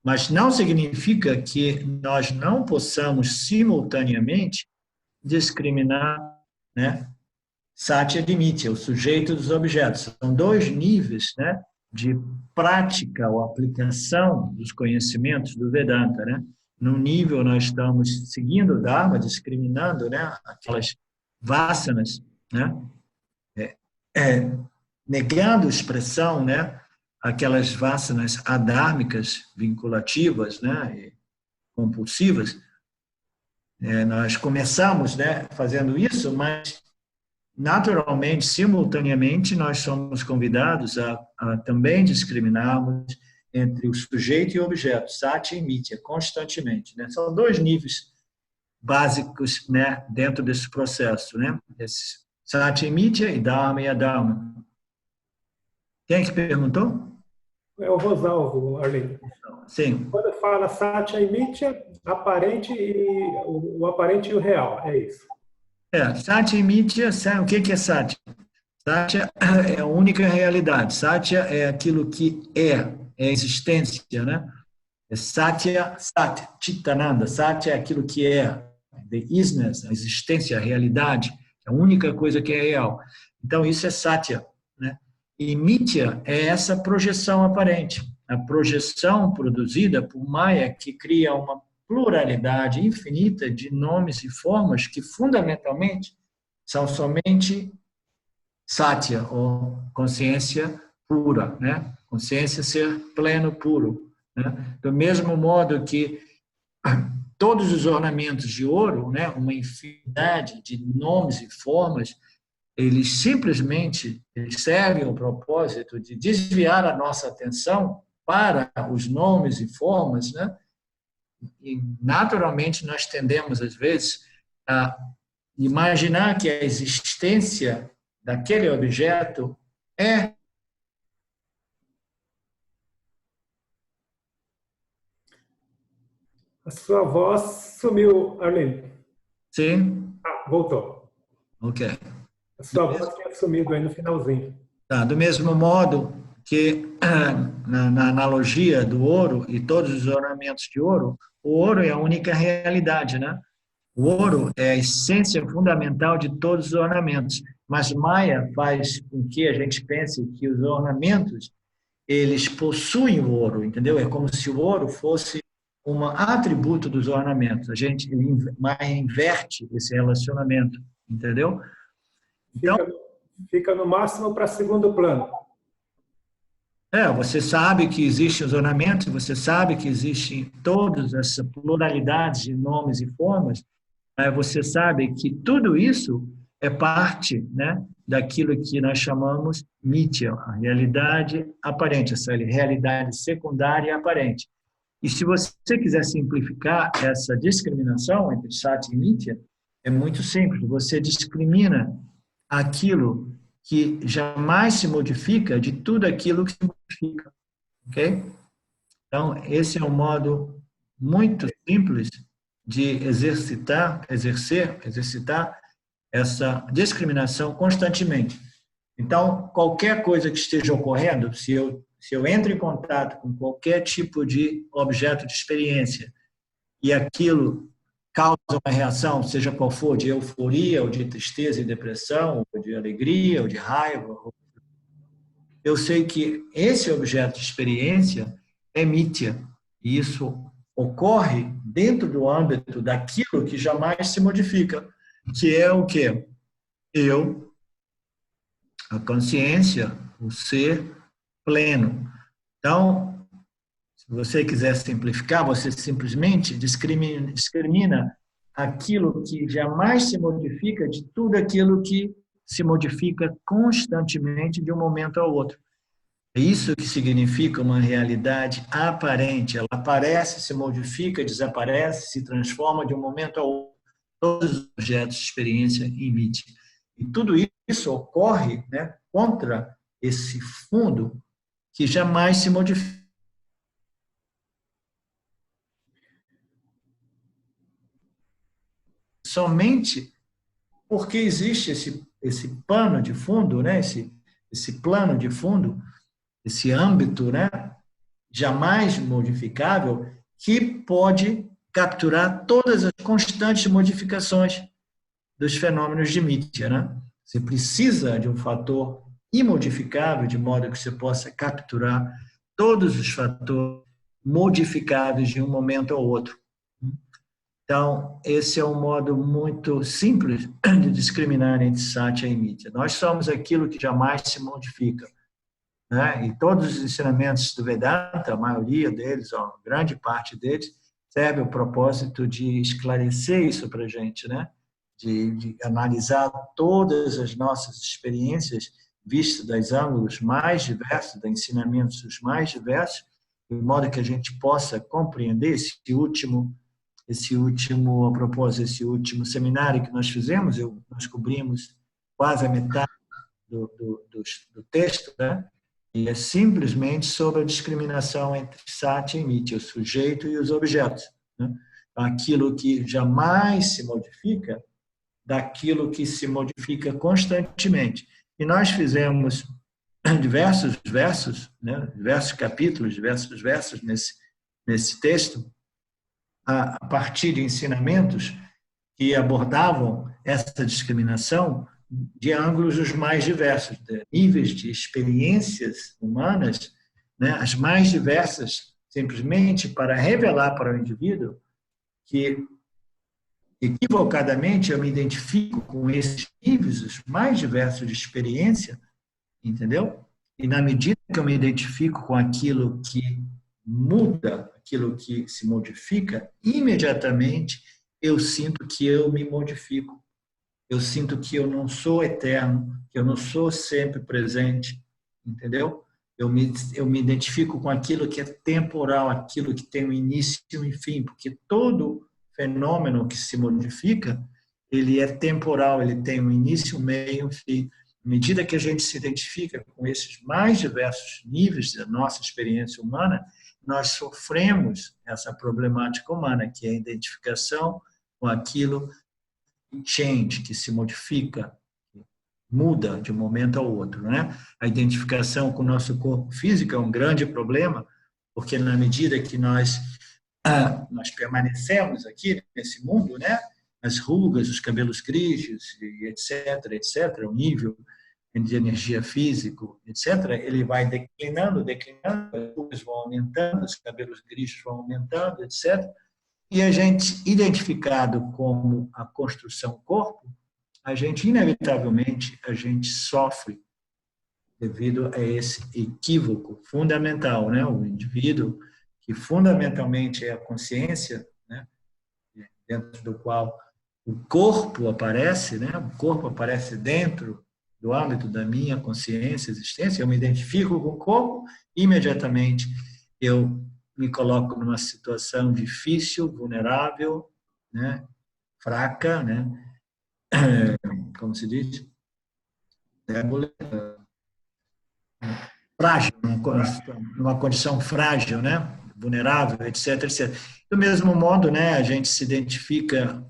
Mas não significa que nós não possamos simultaneamente discriminar, né, Satya e Mithya, o sujeito dos objetos. São dois níveis, né, de prática ou aplicação dos conhecimentos do Vedanta, né? Num nível nós estamos seguindo o Dharma, discriminando, né, aquelas vasanas, né, negando expressão, né, aquelas vasanas adármicas, vinculativas, né, e compulsivas. Nós começamos, né, fazendo isso, mas naturalmente, simultaneamente, nós somos convidados a também discriminarmos entre o sujeito e o objeto, Satya e Mithya, constantemente, né? São dois níveis básicos, né, dentro desse processo, né? Esse Satya e Mithya e Dharma e Adharma. Quem que perguntou? É o Rosalvo, Arlindo. Sim. Quando fala Satya e Mithya, aparente e o aparente e o real, é isso. Satya e Mithya, o que é Satya? Satya é a única realidade. Satya é aquilo que é a existência, né? É Satya, Sat, Chitananda. Satya é aquilo que é, the isness, a existência, a realidade, a única coisa que é real. Então, isso é Satya, né? E Mithya é essa projeção aparente, a projeção produzida por Maya, que cria uma pluralidade infinita de nomes e formas que, fundamentalmente, são somente Satya, ou consciência pura, né? Consciência ser pleno, puro, né? Do mesmo modo que todos os ornamentos de ouro, né? Uma infinidade de nomes e formas, eles simplesmente servem ao propósito de desviar a nossa atenção para os nomes e formas, né? E, naturalmente, nós tendemos, às vezes, a imaginar que a existência daquele objeto é... A sua voz sumiu, Arlindo. Sim? Voltou. Ok. A sua voz tinha sumido aí no finalzinho. Tá, do mesmo modo que, na analogia do ouro e todos os ornamentos de ouro, o ouro é a única realidade, né? O ouro é a essência fundamental de todos os ornamentos, mas Maya faz com que a gente pense que os ornamentos, eles possuem o ouro, entendeu? É como se o ouro fosse um atributo dos ornamentos. Maya inverte esse relacionamento, entendeu? Então, fica no máximo para segundo plano. Você sabe que existem os ornamentos, você sabe que existem todas essas pluralidades de nomes e formas, você sabe que tudo isso é parte, né, daquilo que nós chamamos Mithya, a realidade aparente, essa realidade secundária e aparente. E se você quiser simplificar essa discriminação entre Satya e Mithya, é muito simples, você discrimina aquilo que jamais se modifica de tudo aquilo que se modifica, ok? Então, esse é um modo muito simples de exercitar essa discriminação constantemente. Então, qualquer coisa que esteja ocorrendo, se eu entro em contato com qualquer tipo de objeto de experiência e aquilo causa uma reação, seja qual for, de euforia, ou de tristeza e depressão, ou de alegria, ou de raiva, eu sei que esse objeto de experiência é Mithya. E isso ocorre dentro do âmbito daquilo que jamais se modifica, que é o quê? Eu, a consciência, o ser pleno. Então, se você quiser simplificar, você simplesmente discrimina aquilo que jamais se modifica de tudo aquilo que se modifica constantemente de um momento ao outro. É isso que significa uma realidade aparente. Ela aparece, se modifica, desaparece, se transforma de um momento ao outro. Todos os objetos de experiência em Mithya. E tudo isso ocorre, né, contra esse fundo que jamais se modifica. Somente porque existe esse pano de fundo, né, esse plano de fundo, esse âmbito, né, jamais modificável, que pode capturar todas as constantes modificações dos fenômenos de Mithya, né? Você precisa de um fator imodificável, de modo que você possa capturar todos os fatores modificáveis de um momento ao outro. Então, esse é um modo muito simples de discriminar entre Satya e Mithya. Nós somos aquilo que jamais se modifica, né? E todos os ensinamentos do Vedanta, a maioria deles, ou grande parte deles, serve ao propósito de esclarecer isso para a gente, né? De analisar todas as nossas experiências vistas dos ângulos mais diversos, dos ensinamentos os mais diversos, de modo que a gente possa compreender esse último a propósito, esse último seminário que nós fizemos, nós cobrimos quase a metade do texto, né? E é simplesmente sobre a discriminação entre Satya e Mithya, o sujeito e os objetos, né? aquilo que jamais se modifica daquilo que se modifica constantemente. E nós fizemos diversos versos, né, diversos capítulos, diversos versos nesse texto, a partir de ensinamentos que abordavam essa discriminação de ângulos os mais diversos, de níveis de experiências humanas, né, as mais diversas, simplesmente para revelar para o indivíduo que, equivocadamente, eu me identifico com esses níveis os mais diversos de experiência, entendeu? E na medida que eu me identifico com aquilo que muda, aquilo que se modifica, imediatamente eu sinto que eu me modifico. Eu sinto que eu não sou eterno, que eu não sou sempre presente, entendeu? Eu me identifico com aquilo que é temporal, aquilo que tem um início e um fim, porque todo fenômeno que se modifica, ele é temporal, ele tem um início, um meio e um fim. À medida que a gente se identifica com esses mais diversos níveis da nossa experiência humana, nós sofremos essa problemática humana, que é a identificação com aquilo que change, que se modifica, muda de um momento ao outro, né? A identificação com o nosso corpo físico é um grande problema, porque na medida que nós permanecemos aqui nesse mundo, né? As rugas, os cabelos grises, etc., o nível de energia físico, etc., ele vai declinando, as rugas vão aumentando, os cabelos grises vão aumentando, etc., e a gente, identificado como a construção corpo, a gente, inevitavelmente, a gente sofre devido a esse equívoco fundamental, né? O indivíduo, que fundamentalmente é a consciência, né? Dentro do qual o corpo aparece, né? O corpo aparece dentro do âmbito da minha consciência, existência. Eu me identifico com o corpo, imediatamente eu me coloco numa situação difícil, vulnerável, né? Fraca, né? Como se diz? Frágil, numa condição frágil, né? Vulnerável, etc., etc. Do mesmo modo, né? A gente se identifica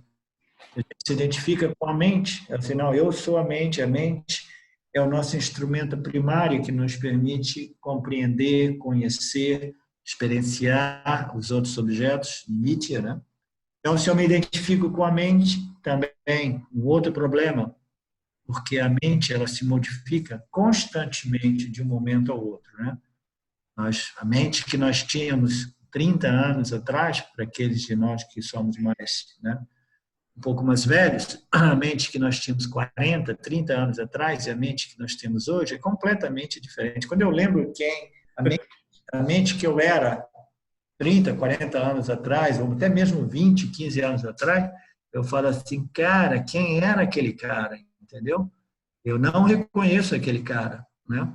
com a mente. Afinal, eu sou a mente é o nosso instrumento primário que nos permite compreender, conhecer, experienciar os outros objetos, Nitya, né? Então, se eu me identifico com a mente, também um outro problema, porque a mente ela se modifica constantemente de um momento ao outro, né? A mente que nós tínhamos 30 anos atrás, para aqueles de nós que somos mais, né, um pouco mais velhos, a mente que nós tínhamos 40, 30 anos atrás e a mente que nós temos hoje é completamente diferente. Quando eu lembro a mente que eu era 30, 40 anos atrás, ou até mesmo 20, 15 anos atrás, eu falo assim, cara, quem era aquele cara? Entendeu? Eu não reconheço aquele cara, né?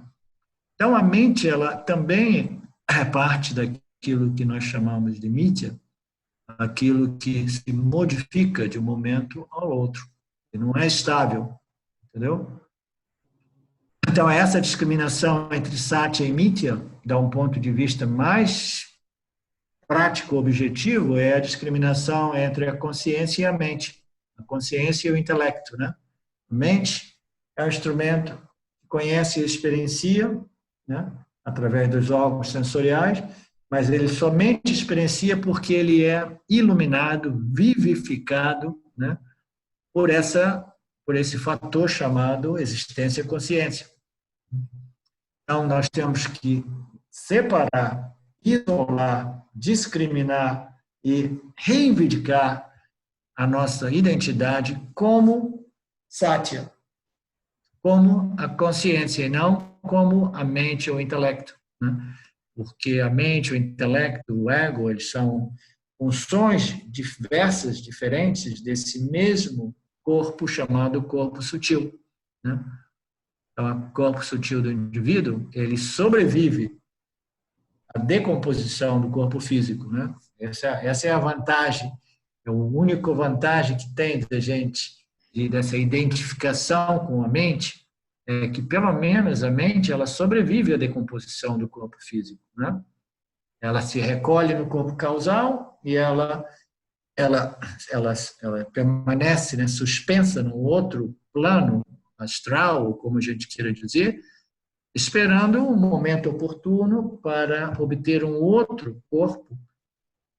Então, a mente, ela também é parte daquilo que nós chamamos de mídia, aquilo que se modifica de um momento ao outro, e não é estável, entendeu? Então, essa discriminação entre Satya e Mithya, dá um ponto de vista mais prático, objetivo, é a discriminação entre a consciência e a mente, a consciência e o intelecto, né? A mente é um instrumento que conhece e experiencia, né? Através dos órgãos sensoriais, mas ele somente experiencia porque ele é iluminado, vivificado, né? por esse fator chamado existência-consciência. Então, nós temos que separar, isolar, discriminar e reivindicar a nossa identidade como Satya, como a consciência, e não como a mente ou o intelecto, né? Porque a mente, o intelecto, o ego, eles são funções diversas, diferentes desse mesmo corpo chamado corpo sutil, né? Então, o corpo sutil do indivíduo, ele sobrevive à decomposição do corpo físico, né? Essa é a vantagem, é a única vantagem que tem da gente, dessa identificação com a mente, é que pelo menos a mente ela sobrevive à decomposição do corpo físico, né? Ela se recolhe no corpo causal e ela ela permanece, né, suspensa no outro plano astral, ou como a gente queira dizer, esperando um momento oportuno para obter um outro corpo,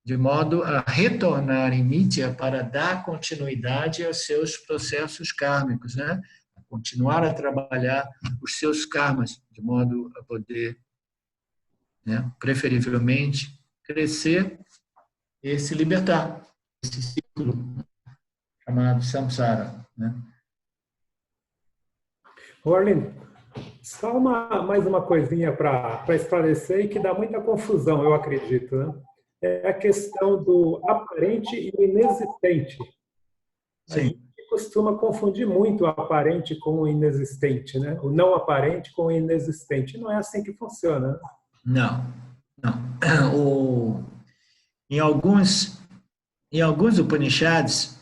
de modo a retornar em Nitya para dar continuidade aos seus processos kármicos, né? A continuar a trabalhar os seus karmas, de modo a poder, né, preferivelmente, crescer e se libertar desse ciclo chamado samsara, né? Orlin, só mais uma coisinha para esclarecer e que dá muita confusão, eu acredito, né? É a questão do aparente e o inexistente. A Sim. gente costuma confundir muito o aparente com o inexistente, né? O não aparente com o inexistente. Não é assim que funciona, né? Não, não. Em alguns Upanishads,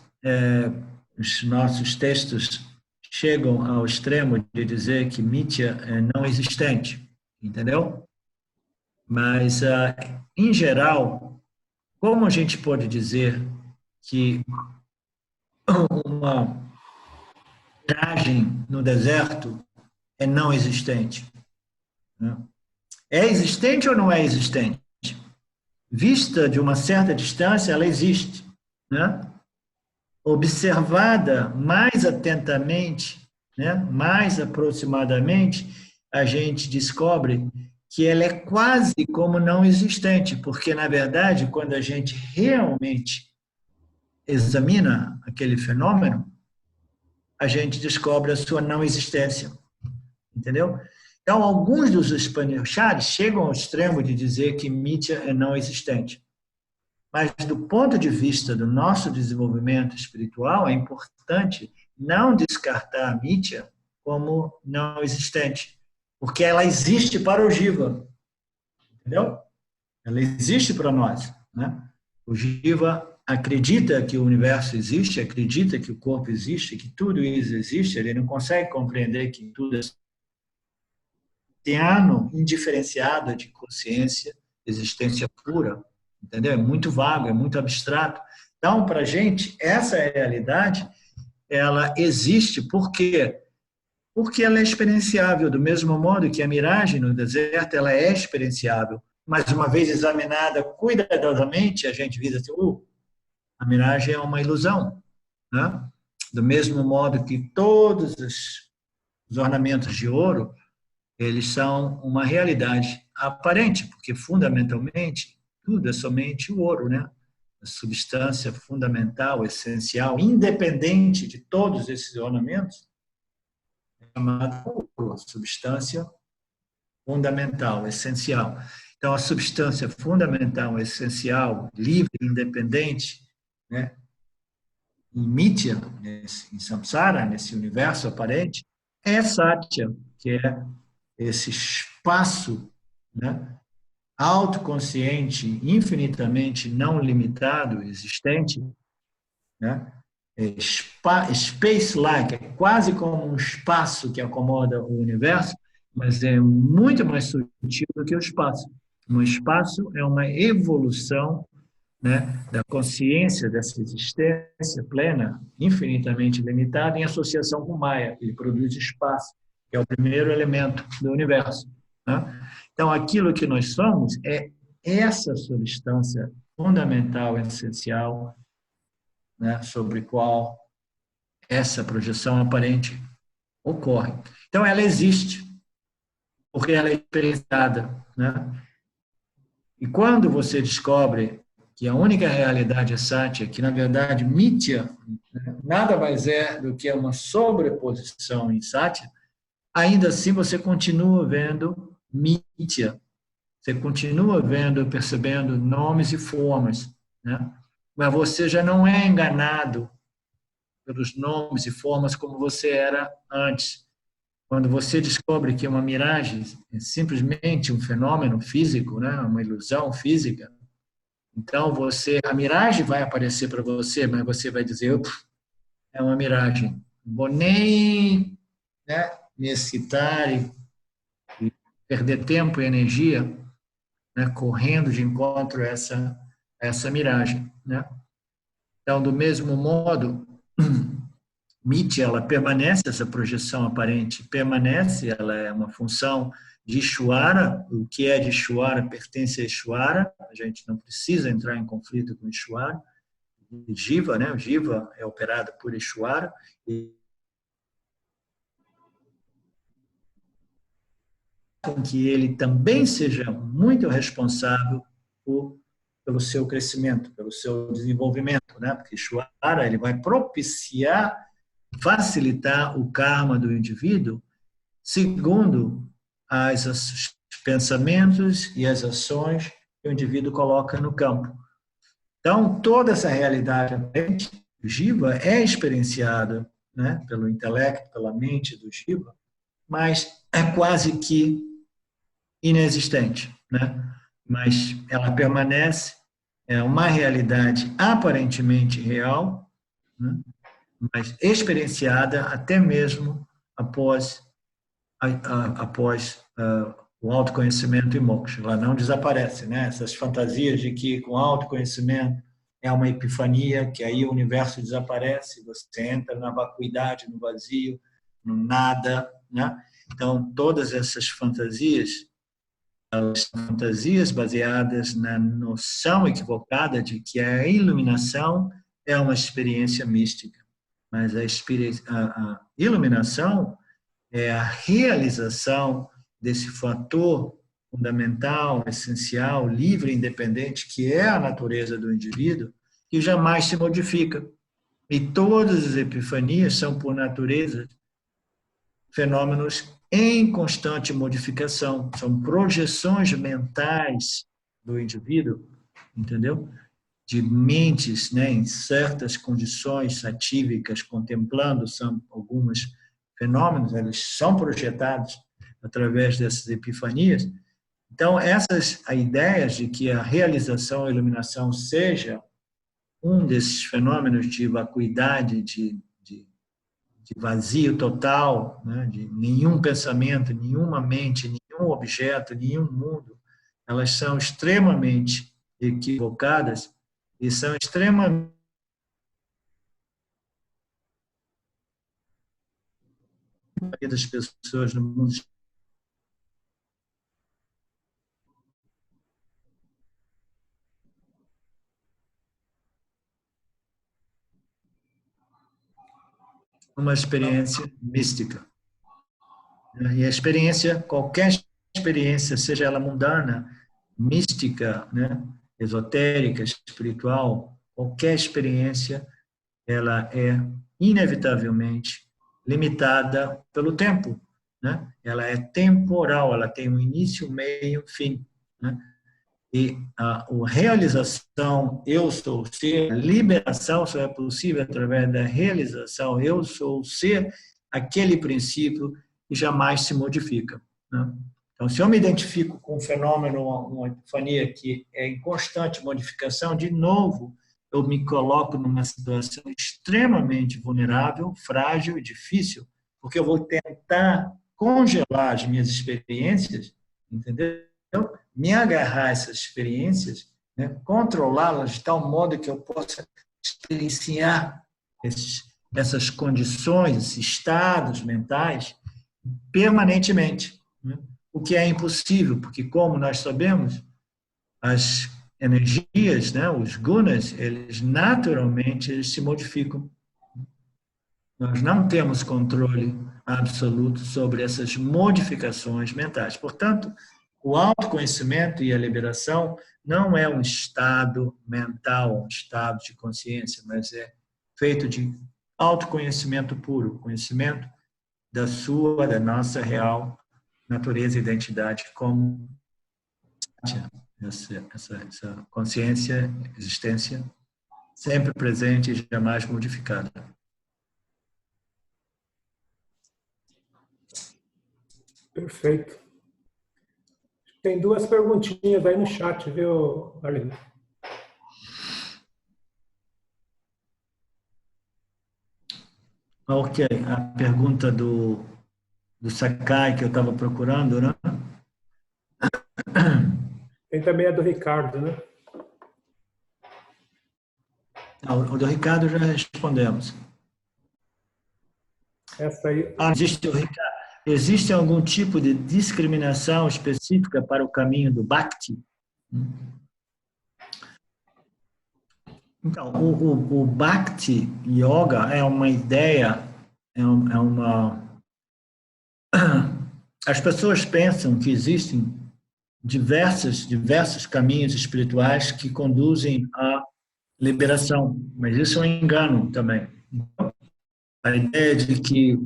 os nossos textos chegam ao extremo de dizer que Mithya é não existente, entendeu? Mas, em geral, como a gente pode dizer que uma miragem no deserto é não existente, né? É existente ou não é existente? Vista de uma certa distância, ela existe, né? Observada mais atentamente, né? Mais aproximadamente, a gente descobre que ela é quase como não existente, porque, na verdade, quando a gente realmente examina aquele fenômeno, a gente descobre a sua não existência, entendeu? Então, alguns dos Upanishads chegam ao extremo de dizer que Mithya é não existente. Mas, do ponto de vista do nosso desenvolvimento espiritual, é importante não descartar a Mithya como não existente, porque ela existe para o Jiva, entendeu? Ela existe para nós, né? O Jiva acredita que o universo existe, acredita que o corpo existe, que tudo isso existe, ele não consegue compreender que tudo é oceano indiferenciado de consciência, existência pura, entendeu? É muito vago, é muito abstrato. Então, para a gente, essa realidade, ela existe por quê? Porque ela é experienciável, do mesmo modo que a miragem no deserto, ela é experienciável. Mas, uma vez examinada cuidadosamente, a gente vê assim, a miragem é uma ilusão, né? Do mesmo modo que todos os ornamentos de ouro, eles são uma realidade aparente, porque fundamentalmente tudo é somente o ouro, né? A substância fundamental, essencial, independente de todos esses ornamentos, é chamada ouro, a substância fundamental, essencial. Então, a substância fundamental, essencial, livre, independente, né? Em Mithya, em samsara, nesse universo aparente, é Satya, que é esse espaço, né, autoconsciente, infinitamente não limitado, existente, né, space-like, é quase como um espaço que acomoda o universo, mas é muito mais sutil do que o espaço. Um espaço é uma evolução, né, da consciência dessa existência plena, infinitamente limitada, em associação com Maya. Ele produz espaço, que é o primeiro elemento do universo, né? Então, aquilo que nós somos é essa substância fundamental, essencial, né, sobre qual essa projeção aparente ocorre. Então, ela existe, porque ela é experienciada, né? E quando você descobre que a única realidade é Satya, que na verdade Mithya, né, nada mais é do que uma sobreposição em Satya, ainda assim você continua vendo Mithya, você continua vendo, percebendo nomes e formas, né? Mas você já não é enganado pelos nomes e formas como você era antes. Quando você descobre que uma miragem é simplesmente um fenômeno físico, né, uma ilusão física, então a miragem vai aparecer para você, mas você vai dizer, é uma miragem. Não vou nem, né, me excitar e perder tempo e energia, né, correndo de encontro a essa miragem, né? Então, do mesmo modo, Mithya, ela permanece, essa projeção aparente permanece, ela é uma função de Ishvara, o que é de Ishvara pertence a Ishvara, a gente não precisa entrar em conflito com Ishvara, Jiva, né? O Jiva é operado por Ishvara, e com que ele também seja muito responsável pelo seu crescimento, pelo seu desenvolvimento, né? Porque Ishvara, ele vai propiciar, facilitar o karma do indivíduo segundo os pensamentos e as ações que o indivíduo coloca no campo. Então, toda essa realidade do Jiva é experienciada, né, pelo intelecto, pela mente do Jiva, mas é quase que inexistente, né? Mas ela permanece, é uma realidade aparentemente real, né, mas experienciada até mesmo após o autoconhecimento e moksha. Ela não desaparece, né? Essas fantasias de que com autoconhecimento é uma epifania, que aí o universo desaparece, você entra na vacuidade, no vazio, no nada, né? Então, todas essas fantasias, elas são fantasias baseadas na noção equivocada de que a iluminação é uma experiência mística. Mas a iluminação é a realização desse fator fundamental, essencial, livre e independente, que é a natureza do indivíduo, que jamais se modifica. E todas as epifanias são, por natureza, fenômenos em constante modificação, são projeções mentais do indivíduo, entendeu? De mentes, né, em certas condições atívicas, contemplando alguns fenômenos, eles são projetados através dessas epifanias. Então, essas ideias de que a realização, a iluminação seja um desses fenômenos de vacuidade, de vazio total, né, de nenhum pensamento, nenhuma mente, nenhum objeto, nenhum mundo, elas são extremamente equivocadas e são extremamente das pessoas no mundo uma experiência mística. E a experiência, qualquer experiência, seja ela mundana, mística, né, esotérica, espiritual, qualquer experiência, ela é inevitavelmente limitada pelo tempo, né? Ela é temporal, ela tem um início, meio, fim, né? E a realização, eu sou o ser, a liberação só é possível através da realização, eu sou o ser, aquele princípio que jamais se modifica, né? Então, se eu me identifico com um fenômeno, uma epifania que é em constante modificação, de novo, eu me coloco numa situação extremamente vulnerável, frágil e difícil, porque eu vou tentar congelar as minhas experiências, entendeu? Me agarrar a essas experiências, né, controlá-las de tal modo que eu possa experienciar essas condições, esses estados mentais permanentemente, né? O que é impossível, porque, como nós sabemos, as energias, né, os gunas, eles naturalmente se modificam. Nós não temos controle absoluto sobre essas modificações mentais. Portanto, o autoconhecimento e a liberação não é um estado mental, um estado de consciência, mas é feito de autoconhecimento puro, conhecimento da nossa real natureza e identidade como essa consciência, existência, sempre presente e jamais modificada. Perfeito. Tem duas perguntinhas aí no chat, viu, Arlindo? Ok, a pergunta do Sakai que eu estava procurando, né? Tem também a do Ricardo, né? O do Ricardo já respondemos. Essa aí. Existe algum tipo de discriminação específica para o caminho do Bhakti? Então, o Bhakti Yoga é uma ideia, As pessoas pensam que existem diversos caminhos espirituais que conduzem à liberação, mas isso é um engano também. A ideia de que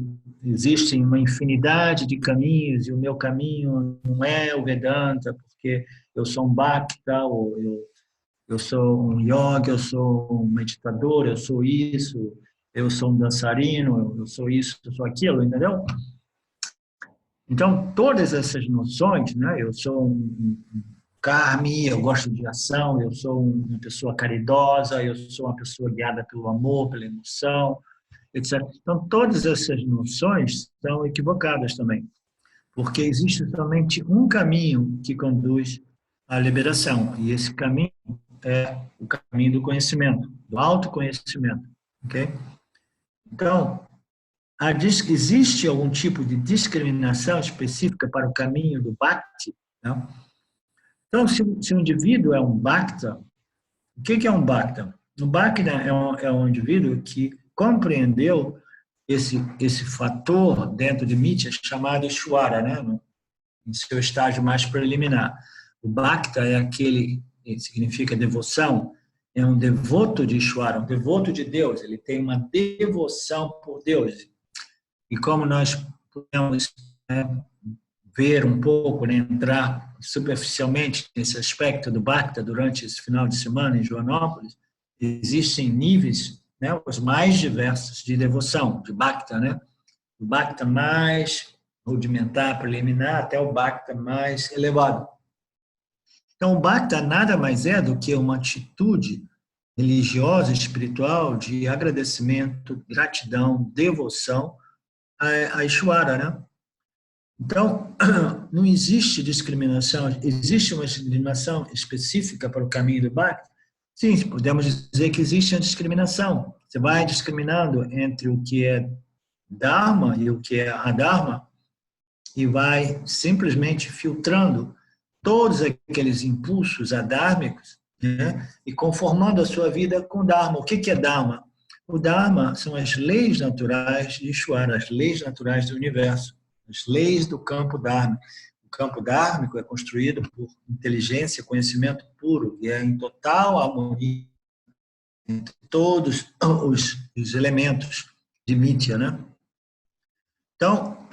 existe uma infinidade de caminhos e o meu caminho não é o Vedanta, porque eu sou um Bhakta, ou eu sou um yoga, eu sou um meditador, eu sou isso, eu sou um dançarino, eu sou isso, eu sou aquilo, entendeu? Então, todas essas noções, né? Eu sou um karmi, eu gosto de ação, eu sou uma pessoa caridosa, eu sou uma pessoa guiada pelo amor, pela emoção, etc. Então, todas essas noções são equivocadas também, porque existe somente um caminho que conduz à liberação, e esse caminho é o caminho do conhecimento, do autoconhecimento, ok? Então, existe algum tipo de discriminação específica para o caminho do Bhakti? Não? Então, se o indivíduo é um Bhakta, o que é um Bhakta? Um Bhakta é um indivíduo que compreendeu esse fator dentro de Mithya chamado Ishvara, né? Em seu estágio mais preliminar. O Bhakta é aquele que significa devoção, é um devoto de Ishvara, um devoto de Deus, ele tem uma devoção por Deus. E como nós podemos ver um pouco, né, entrar superficialmente nesse aspecto do Bhakta durante esse final de semana em Joanópolis, existem níveis, né, os mais diversos de devoção, de Bhakta, né? O Bhakta mais rudimentar, preliminar, até o Bhakta mais elevado. Então, o Bhakta nada mais é do que uma atitude religiosa, espiritual, de agradecimento, gratidão, devoção a Ishvara, né? Então, não existe discriminação, existe uma discriminação específica para o caminho do Bhakti? Sim, podemos dizer que existe a discriminação. Você vai discriminando entre o que é Dharma e o que é Adharma e vai simplesmente filtrando todos aqueles impulsos adármicos, né, e conformando a sua vida com Dharma. O que é Dharma? O Dharma são as leis naturais de Ishvara, as leis naturais do universo, as leis do campo dharma. O campo dharmico é construído por inteligência, conhecimento puro, e é em total harmonia entre todos os elementos de Mithya, né? Então,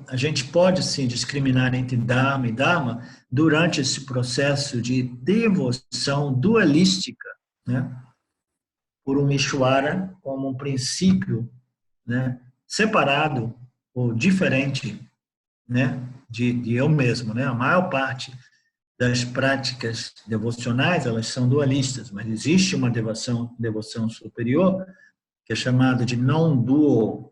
a gente pode, sim, discriminar entre Dharma e Dharma durante esse processo de devoção dualística, né? Por um Ishvara como um princípio, né, separado ou diferente, né, de eu mesmo, né? A maior parte das práticas devocionais, elas são dualistas, mas existe uma devoção superior que é chamada de non-dual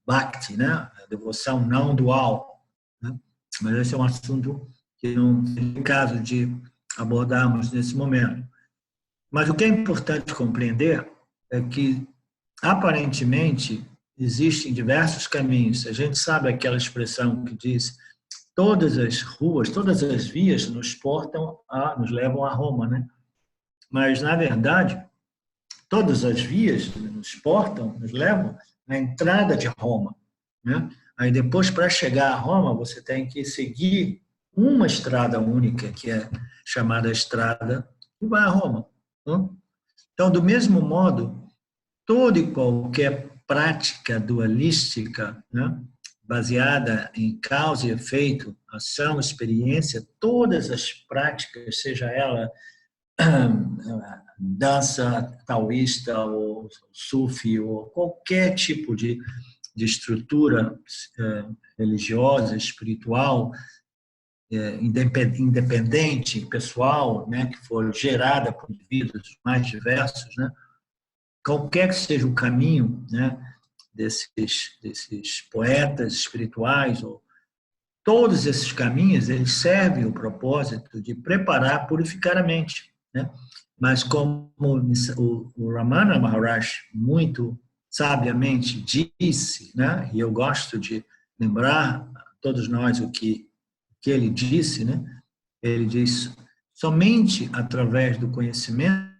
bhakti, né? A devoção não dual, né? Mas esse é um assunto que não tem caso de abordarmos nesse momento. Mas o que é importante compreender é que, aparentemente, existem diversos caminhos. A gente sabe aquela expressão que diz todas as ruas, todas as vias nos levam a Roma, né? Mas, na verdade, todas as vias nos levam à entrada de Roma, né? Aí depois, para chegar a Roma, você tem que seguir uma estrada única, que é chamada estrada que vai a Roma. Então, do mesmo modo, toda e qualquer prática dualística, né, baseada em causa e efeito, ação, experiência, todas as práticas, seja ela dança taoísta ou sufi ou qualquer tipo de estrutura religiosa, espiritual, independente, pessoal, né, que for gerada por indivíduos mais diversos, né, qualquer que seja o caminho, né, desses poetas espirituais, ou todos esses caminhos, eles servem o propósito de preparar, purificar a mente, né? Mas como o Ramana Maharaj muito sabiamente disse, né? E eu gosto de lembrar a todos nós o que ele disse, né? Ele diz: somente através do conhecimento,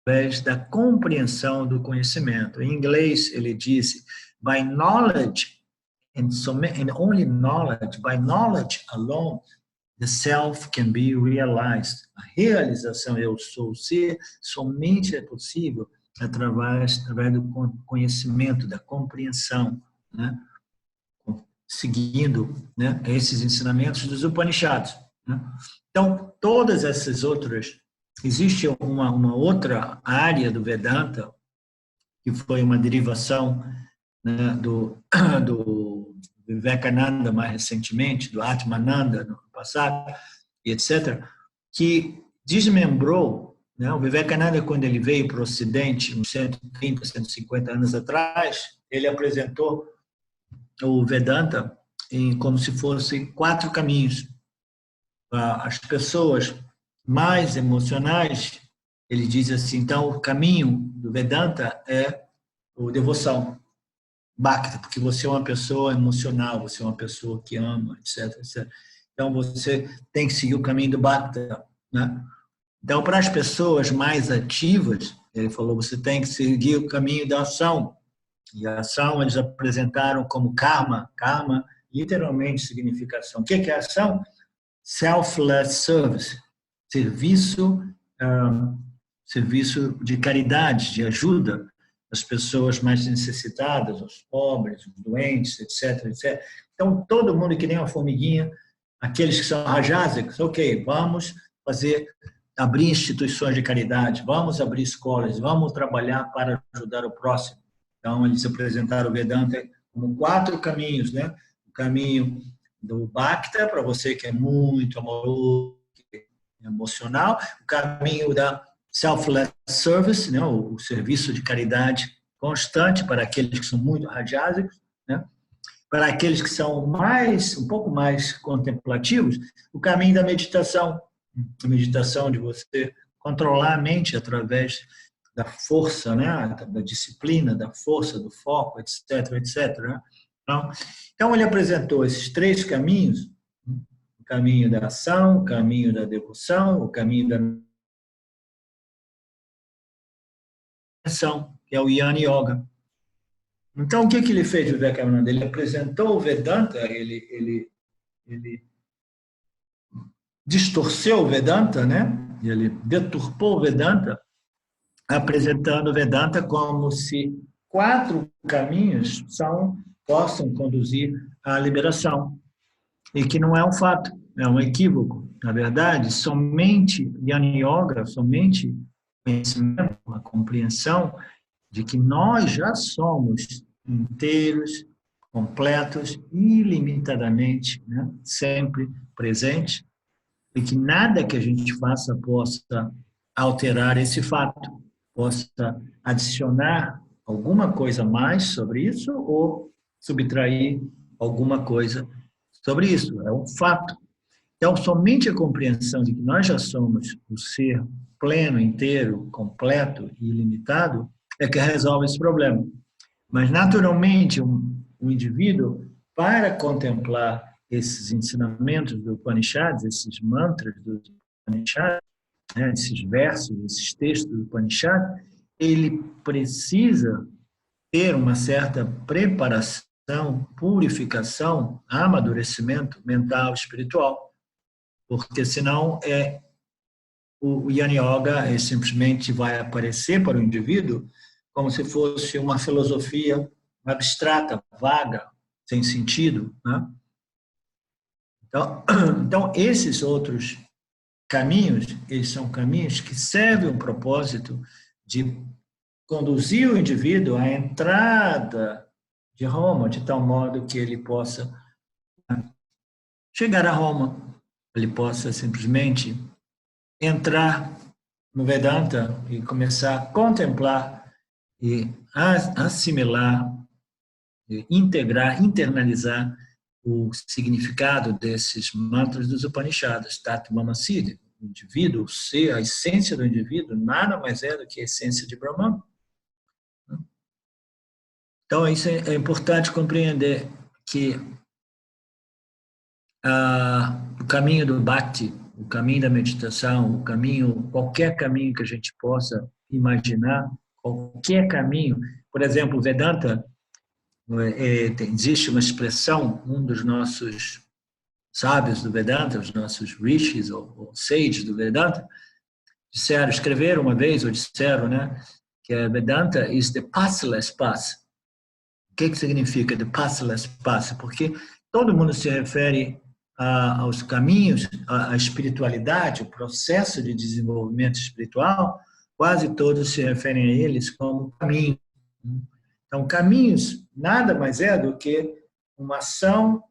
através da compreensão do conhecimento. Em inglês, ele disse: by knowledge, and only knowledge, by knowledge alone, the self can be realized. A realização, eu sou o ser, somente é possível através do conhecimento, da compreensão, né? Seguindo, né, esses ensinamentos dos Upanishads, né? Então, todas essas outras... Existe uma outra área do Vedanta, que foi uma derivação, né, do Vivekananda mais recentemente, do Atmananda no passado, e etc., que desmembrou, né, o Vivekananda, quando ele veio para o Ocidente, uns 130, 150 anos atrás, ele apresentou o Vedanta como se fossem 4 caminhos. As pessoas mais emocionais, ele diz assim, então o caminho do Vedanta é a devoção, Bhakti, porque você é uma pessoa emocional, você é uma pessoa que ama, etc, etc. Então você tem que seguir o caminho do Bhakti, né? Então, para as pessoas mais ativas, ele falou, você tem que seguir o caminho da ação. E a ação eles apresentaram como karma. Karma, literalmente, significação. O que é ação? Selfless service. Serviço de caridade, de ajuda às pessoas mais necessitadas, aos pobres, os doentes, etc, etc. Então, todo mundo que nem uma formiguinha, aqueles que são rajásicos, ok, vamos abrir instituições de caridade, vamos abrir escolas, vamos trabalhar para ajudar o próximo. Então, eles apresentaram o Vedanta como 4 caminhos, né? O caminho do Bhakti, para você que é muito amoroso, emocional, o caminho da selfless service, né, o serviço de caridade constante para aqueles que são muito rajásicos, né, para aqueles que são um pouco mais contemplativos, o caminho da meditação, a meditação de você controlar a mente através da força, né, da disciplina, da força, do foco, etc, etc, né? Então ele apresentou esses 3 caminhos, o caminho da ação, o caminho da devoção, o caminho da ação, que é o Jnana Yoga. Então, o que ele fez, o Vivekananda? Ele apresentou o Vedanta, ele distorceu o Vedanta, né? Ele deturpou o Vedanta, apresentando o Vedanta como se 4 caminhos possam conduzir à liberação. E que não é um fato, é um equívoco. Na verdade, somente Jnana Yoga, somente conhecimento, a compreensão de que nós já somos inteiros, completos, ilimitadamente, né? Sempre presentes, e que nada que a gente faça possa alterar esse fato, possa adicionar alguma coisa mais sobre isso ou subtrair alguma coisa sobre isso. É um fato. Então, somente a compreensão de que nós já somos o ser pleno, inteiro, completo e ilimitado é que resolve esse problema. Mas, naturalmente, um indivíduo, para contemplar esses ensinamentos do Upanishads, esses mantras do Upanishads, né, esses versos, esses textos do Upanishad, ele precisa ter uma certa preparação, purificação, amadurecimento mental, espiritual, porque senão o Jnana Yoga simplesmente vai aparecer para o indivíduo como se fosse uma filosofia abstrata, vaga, sem sentido, né? Então, esses outros caminhos, eles são caminhos que servem o propósito de conduzir o indivíduo à entrada de Roma, de tal modo que ele possa chegar a Roma, ele possa simplesmente entrar no Vedanta e começar a contemplar e assimilar, integrar, internalizar o significado desses mantras dos Upanishads, Tattva Siddhi. O indivíduo, o ser, a essência do indivíduo, nada mais é do que a essência de Brahman. Então, isso é importante compreender que o caminho do Bhakti, o caminho da meditação, o caminho, qualquer caminho que a gente possa imaginar, qualquer caminho, por exemplo, Vedanta, existe uma expressão, um dos nossos sábios do Vedanta, os nossos rishis ou sages do Vedanta, escreveram uma vez, ou disseram, né, que Vedanta is the passless path. O que significa the passless path? Porque todo mundo se refere aos caminhos, à espiritualidade, o processo de desenvolvimento espiritual, quase todos se referem a eles como caminho. Então, caminhos nada mais é do que uma ação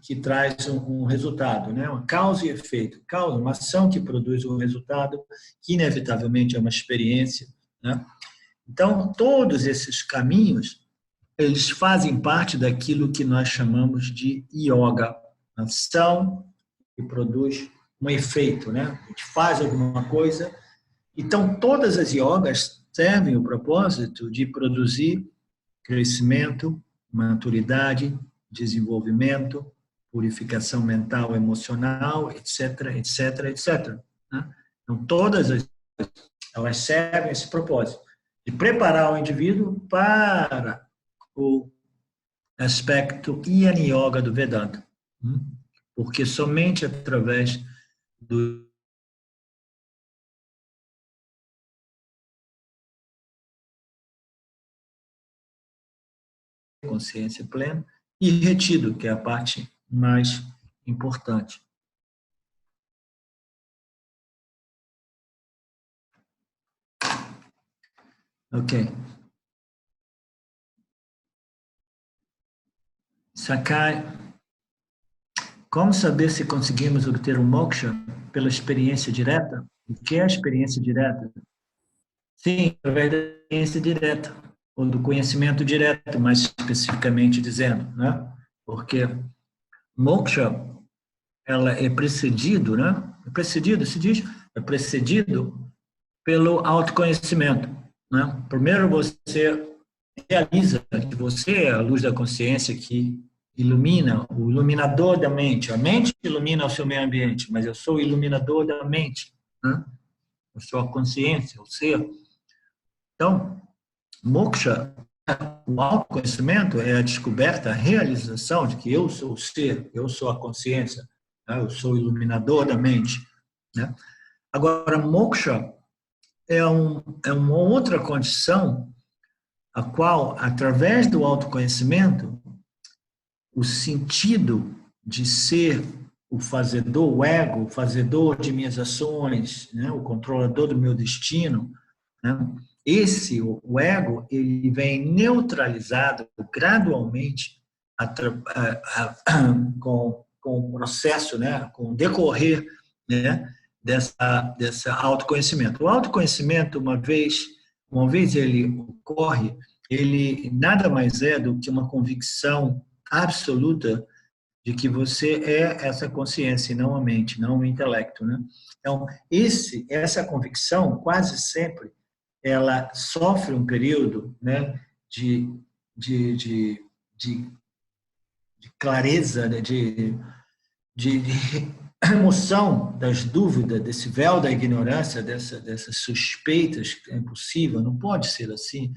que traz um resultado, né? Uma causa e efeito. Uma ação que produz um resultado, que inevitavelmente é uma experiência, né? Então, todos esses caminhos, eles fazem parte daquilo que nós chamamos de yoga, ação que produz um efeito, né? A gente faz alguma coisa. Então, todas as yogas servem o propósito de produzir crescimento, maturidade, desenvolvimento, purificação mental, emocional, etc, etc, etc. Então, todas elas servem esse propósito de preparar o indivíduo para o aspecto Jnana Yoga do Vedanta. Porque somente através do consciência plena e retido, que é a parte mais importante. Ok. Sakai, como saber se conseguimos obter o moksha pela experiência direta? O que é a experiência direta? Sim, através da experiência direta, ou do conhecimento direto, mais especificamente dizendo, né? Porque moksha, ela é precedido, né? Se diz, é precedido pelo autoconhecimento, né? Primeiro você realiza que você é a luz da consciência que ilumina, o iluminador da mente. A mente ilumina o seu meio ambiente, mas eu sou o iluminador da mente, né? Eu sou a consciência, o ser. Então, moksha, o autoconhecimento é a descoberta, a realização de que eu sou o ser, eu sou a consciência, né? Eu sou o iluminador da mente, né? Agora, moksha é uma outra condição a qual, através do autoconhecimento, o sentido de ser o fazedor, o ego, o fazedor de minhas ações, né? O controlador do meu destino, né? O ego, ele vem neutralizado gradualmente com o processo, né? Com o decorrer, né? dessa autoconhecimento. O autoconhecimento, uma vez ele ocorre, ele nada mais é do que uma convicção absoluta de que você é essa consciência e não a mente, não o intelecto, né? Então, essa convicção, quase sempre, ela sofre um período, né, de clareza, né, de remoção das dúvidas, desse véu da ignorância, dessas suspeitas que é impossível, não pode ser assim.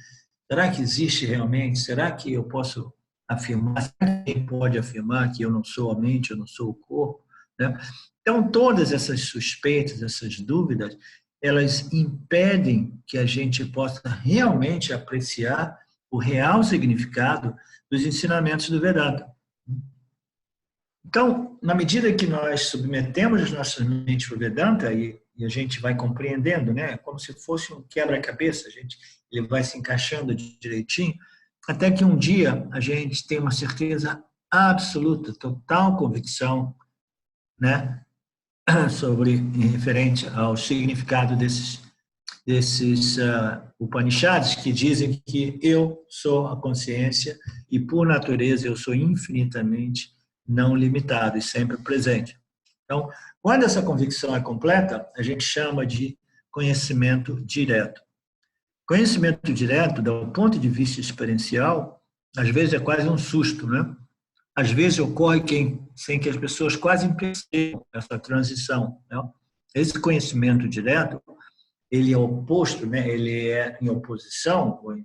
Será que existe realmente? Será que eu posso afirmar? Será que alguém pode afirmar que eu não sou a mente, eu não sou o corpo? Né? Então, todas essas suspeitas, essas dúvidas, elas impedem que a gente possa realmente apreciar o real significado dos ensinamentos do Vedanta. Então, na medida que nós submetemos as nossas mentes para o Vedanta, e a gente vai compreendendo, né, como se fosse um quebra-cabeça, ele vai se encaixando direitinho, até que um dia a gente tem uma certeza absoluta, total convicção, né, referente ao significado desses desses Upanishads que dizem que eu sou a consciência e, por natureza, eu sou infinitamente não limitado e sempre presente. Então, quando essa convicção é completa, a gente chama de conhecimento direto. Conhecimento direto, do ponto de vista experiencial, às vezes é quase um susto, né? Às vezes ocorre sem que as pessoas quase percebam essa transição, né? Esse conhecimento direto, ele é oposto, né? Ele é em oposição, ou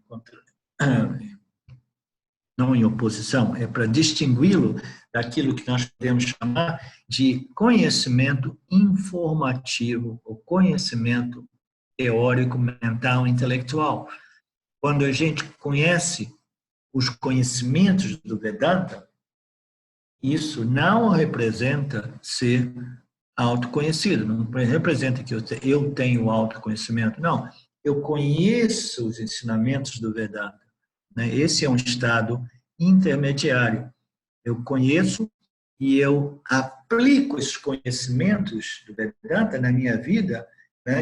não em oposição, é para distingui-lo daquilo que nós podemos chamar de conhecimento informativo, ou conhecimento teórico, mental, intelectual. Quando a gente conhece os conhecimentos do Vedanta, isso não representa ser autoconhecido, não representa que eu tenho autoconhecimento, não. Eu conheço os ensinamentos do Vedanta. Esse é um estado intermediário. Eu conheço e eu aplico esses conhecimentos do Vedanta na minha vida,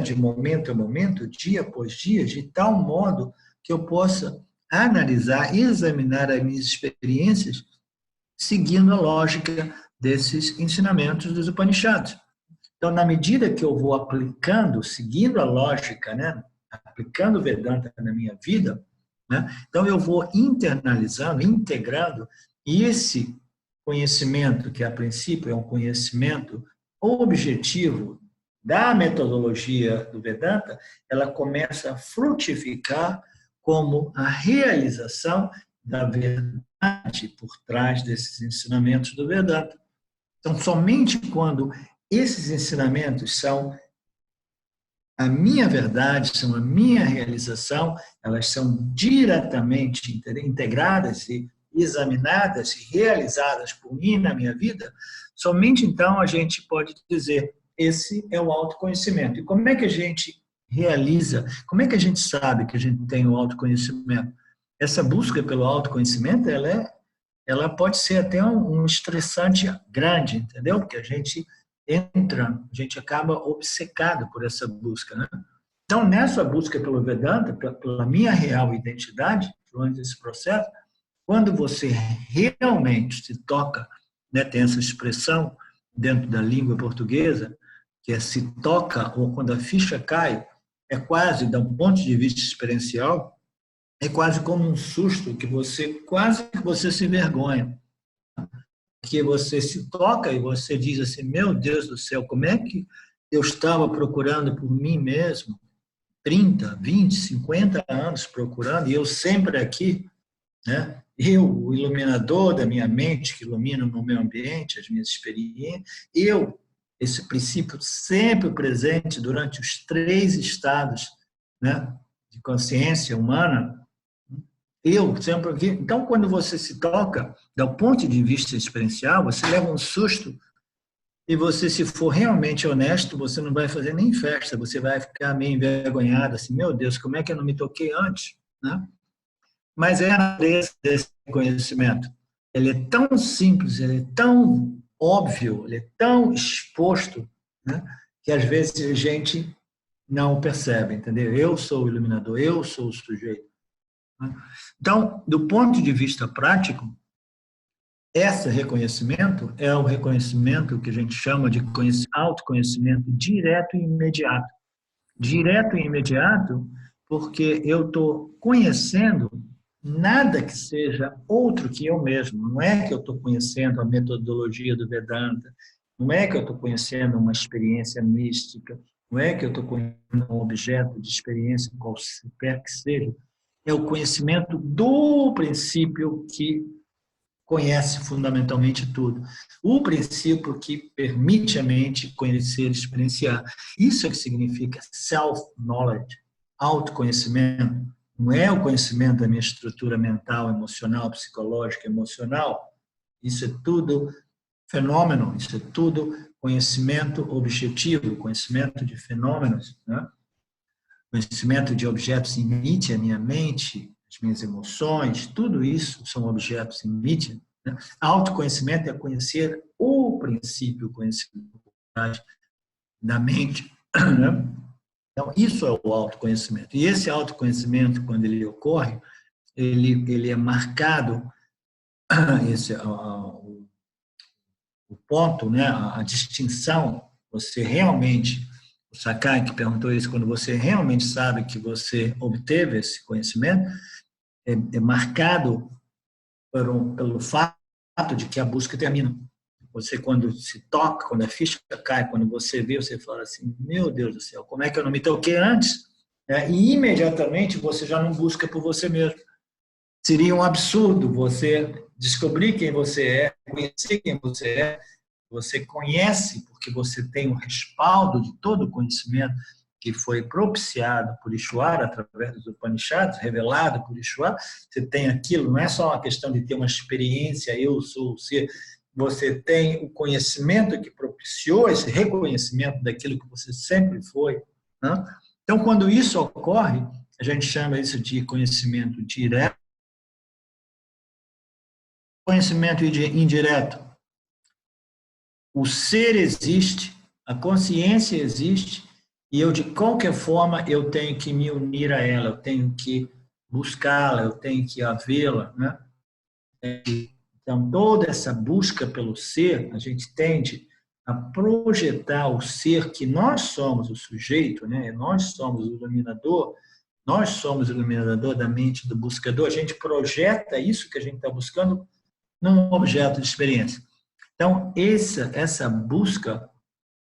de momento a momento, dia após dia, de tal modo que eu possa analisar, examinar as minhas experiências seguindo a lógica desses ensinamentos dos Upanishads. Então, na medida que eu vou aplicando, seguindo a lógica, aplicando o Vedanta na minha vida, então eu vou internalizando, integrando, e esse conhecimento, que a princípio é um conhecimento objetivo da metodologia do Vedanta, ela começa a frutificar como a realização da verdade por trás desses ensinamentos do Vedanta. Então, somente quando esses ensinamentos são a minha verdade, são a minha realização, elas são diretamente integradas e examinadas e realizadas por mim na minha vida, somente então a gente pode dizer, esse é o autoconhecimento. E como é que a gente realiza, como é que a gente sabe que a gente tem o autoconhecimento? Essa busca pelo autoconhecimento, ela pode ser até um estressante grande, entendeu? Porque a gente acaba obcecado por essa busca, né? Então, nessa busca pelo Vedanta, pela minha real identidade, durante esse processo, quando você realmente se toca, tem essa expressão dentro da língua portuguesa, que é se toca, ou quando a ficha cai, é quase, de um ponto de vista experiencial, é quase como um susto que você se envergonha. Que você se toca e você diz assim, meu Deus do céu, como é que eu estava procurando por mim mesmo, 30, 20, 50 anos procurando, e eu sempre aqui, eu, o iluminador da minha mente, que ilumina o meu ambiente, as minhas experiências, eu, esse princípio sempre presente durante os 3 estados de consciência humana, eu sempre aqui. Então, quando você se toca, do ponto de vista experiencial, você leva um susto e você, se for realmente honesto, você não vai fazer nem festa, você vai ficar meio envergonhado, assim, meu Deus, como é que eu não me toquei antes? Mas é a natureza desse conhecimento. Ele é tão simples, ele é tão óbvio, ele é tão exposto, que às vezes a gente não percebe, entendeu? Eu sou o iluminador, eu sou o sujeito. Então, do ponto de vista prático, esse reconhecimento é o reconhecimento que a gente chama de autoconhecimento direto e imediato. Direto e imediato porque eu estou conhecendo nada que seja outro que eu mesmo. Não é que eu estou conhecendo a metodologia do Vedanta, não é que eu estou conhecendo uma experiência mística, não é que eu estou conhecendo um objeto de experiência qualquer que seja. É o conhecimento do princípio que conhece fundamentalmente tudo. O princípio que permite a mente conhecer e experienciar. Isso é que significa self-knowledge, autoconhecimento. Não é o conhecimento da minha estrutura mental, emocional, psicológica, emocional. Isso é tudo fenômeno, isso é tudo conhecimento objetivo, conhecimento de fenômenos, conhecimento de objetos em mídia, a minha mente, as minhas emoções, tudo isso são objetos em mídia. Autoconhecimento é conhecer o princípio, conhecimento da mente. Então, Então, isso é o autoconhecimento. E esse autoconhecimento, quando ele ocorre, ele é marcado, esse, o ponto, né, a distinção, você realmente, o Sakai que perguntou isso, quando você realmente sabe que você obteve esse conhecimento, é marcado pelo fato de que a busca termina. Você, quando se toca, quando a ficha cai, quando você vê, você fala assim, meu Deus do céu, como é que eu não me toquei antes? E imediatamente você já não busca por você mesmo. Seria um absurdo você descobrir quem você é, conhecer quem você conhece porque você tem o respaldo de todo o conhecimento que foi propiciado por Ishvara através dos Upanishads, revelado por Ishvara. Você tem aquilo, não é só uma questão de ter uma experiência, eu sou o ser, você tem o conhecimento que propiciou esse reconhecimento daquilo que você sempre foi. Né? Então, quando isso ocorre, a gente chama isso de conhecimento direto, conhecimento indireto. O ser existe, a consciência existe, e eu, de qualquer forma, eu tenho que me unir a ela, eu tenho que buscá-la, eu tenho que havê-la, né? Então, toda essa busca pelo ser, a gente tende a projetar o ser que nós somos o sujeito, né? Nós somos o iluminador, nós somos o iluminador da mente do buscador, a gente projeta isso que a gente está buscando num objeto de experiência. Então, essa busca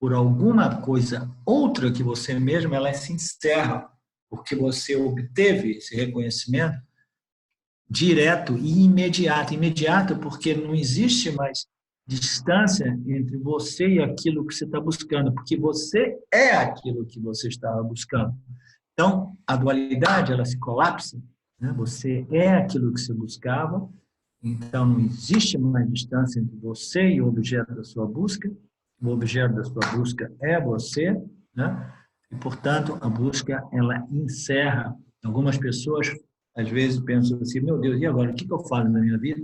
por alguma coisa outra que você mesmo, ela se encerra, porque você obteve esse reconhecimento direto e imediato. Imediato porque não existe mais distância entre você e aquilo que você está buscando, porque você é aquilo que você estava buscando. Então, a dualidade, ela se colapsa, né? Você é aquilo que você buscava, então não existe mais distância entre você e o objeto da sua busca, o objeto da sua busca é você, né? E, portanto, a busca, ela encerra. Algumas pessoas, às vezes, pensam assim, meu Deus, e agora, o que eu faço na minha vida?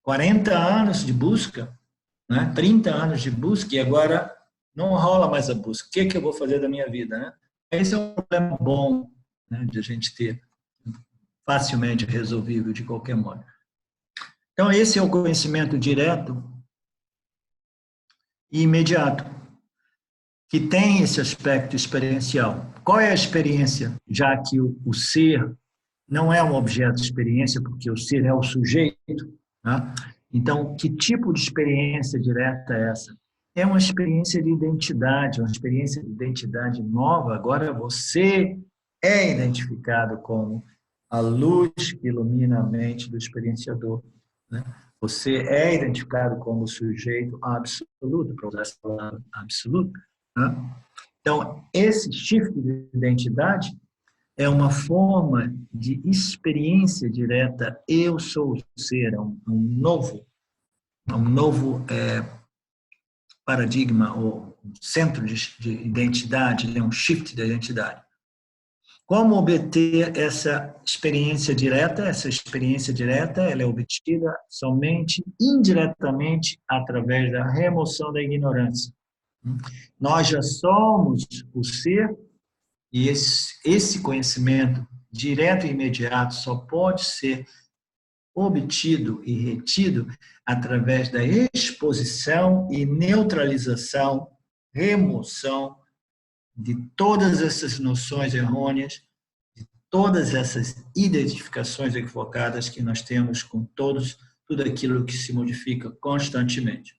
40 anos de busca, né? 30 anos de busca, e agora não rola mais a busca. O que eu vou fazer da minha vida, né? Esse é um problema bom, né, de a gente ter, facilmente resolvível de qualquer modo. Então, esse é o conhecimento direto e imediato, que tem esse aspecto experiencial. Qual é a experiência? Já que o ser não é um objeto de experiência, porque o ser é o sujeito, né? Então, que tipo de experiência direta é essa? É uma experiência de identidade, uma experiência de identidade nova. Agora você é identificado como a luz que ilumina a mente do experienciador, né? Você é identificado como sujeito absoluto, para usar essa palavra absoluto, né? Então, esse shift de identidade é uma forma de experiência direta. Eu sou o ser, é um novo paradigma, ou centro de identidade, é um shift de identidade. Como obter essa experiência direta? Essa experiência direta, ela é obtida somente indiretamente através da remoção da ignorância. Nós já somos o ser, e esse conhecimento direto e imediato só pode ser obtido e retido através da exposição e neutralização, remoção de todas essas noções errôneas, de todas essas identificações equivocadas que nós temos com tudo aquilo que se modifica constantemente.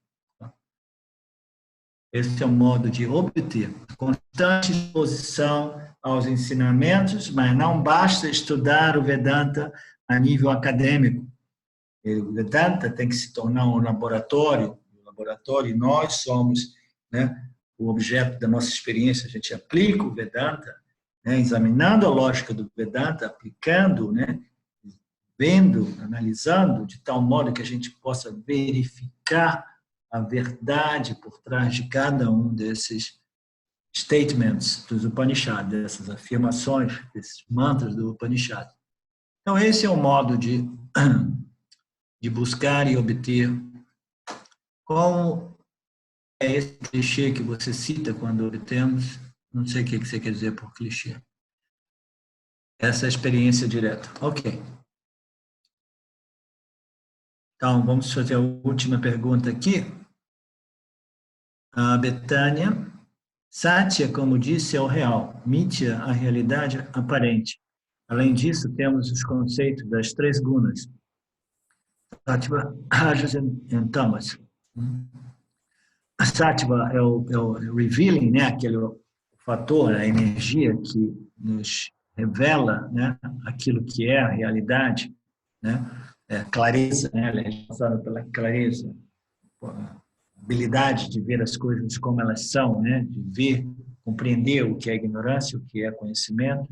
Esse é o modo de obter constante exposição aos ensinamentos, mas não basta estudar o Vedanta a nível acadêmico. O Vedanta tem que se tornar um laboratório, e nós somos, né, o objeto da nossa experiência. A gente aplica o Vedanta, né, examinando a lógica do Vedanta, aplicando, né, vendo, analisando, de tal modo que a gente possa verificar a verdade por trás de cada um desses statements dos Upanishads, dessas afirmações, desses mantras do Upanishad. Então, esse é o modo de buscar e obter. Como é esse clichê que você cita quando obtemos? Não sei o que você quer dizer por clichê. Essa é a experiência direta. Ok. Então, vamos fazer a última pergunta aqui. A Betânia. Satya, como disse, é o real. Mithya, a realidade aparente. Além disso, temos os conceitos das 3 gunas. Sattva, Rajas e Tamas. A Sattva é o revealing, né? Aquele fator, a energia que nos revela, né? Aquilo que é a realidade, né? Clareza, né? Ela é responsável pela clareza, a habilidade de ver as coisas como elas são, né? De ver, compreender o que é ignorância, o que é conhecimento,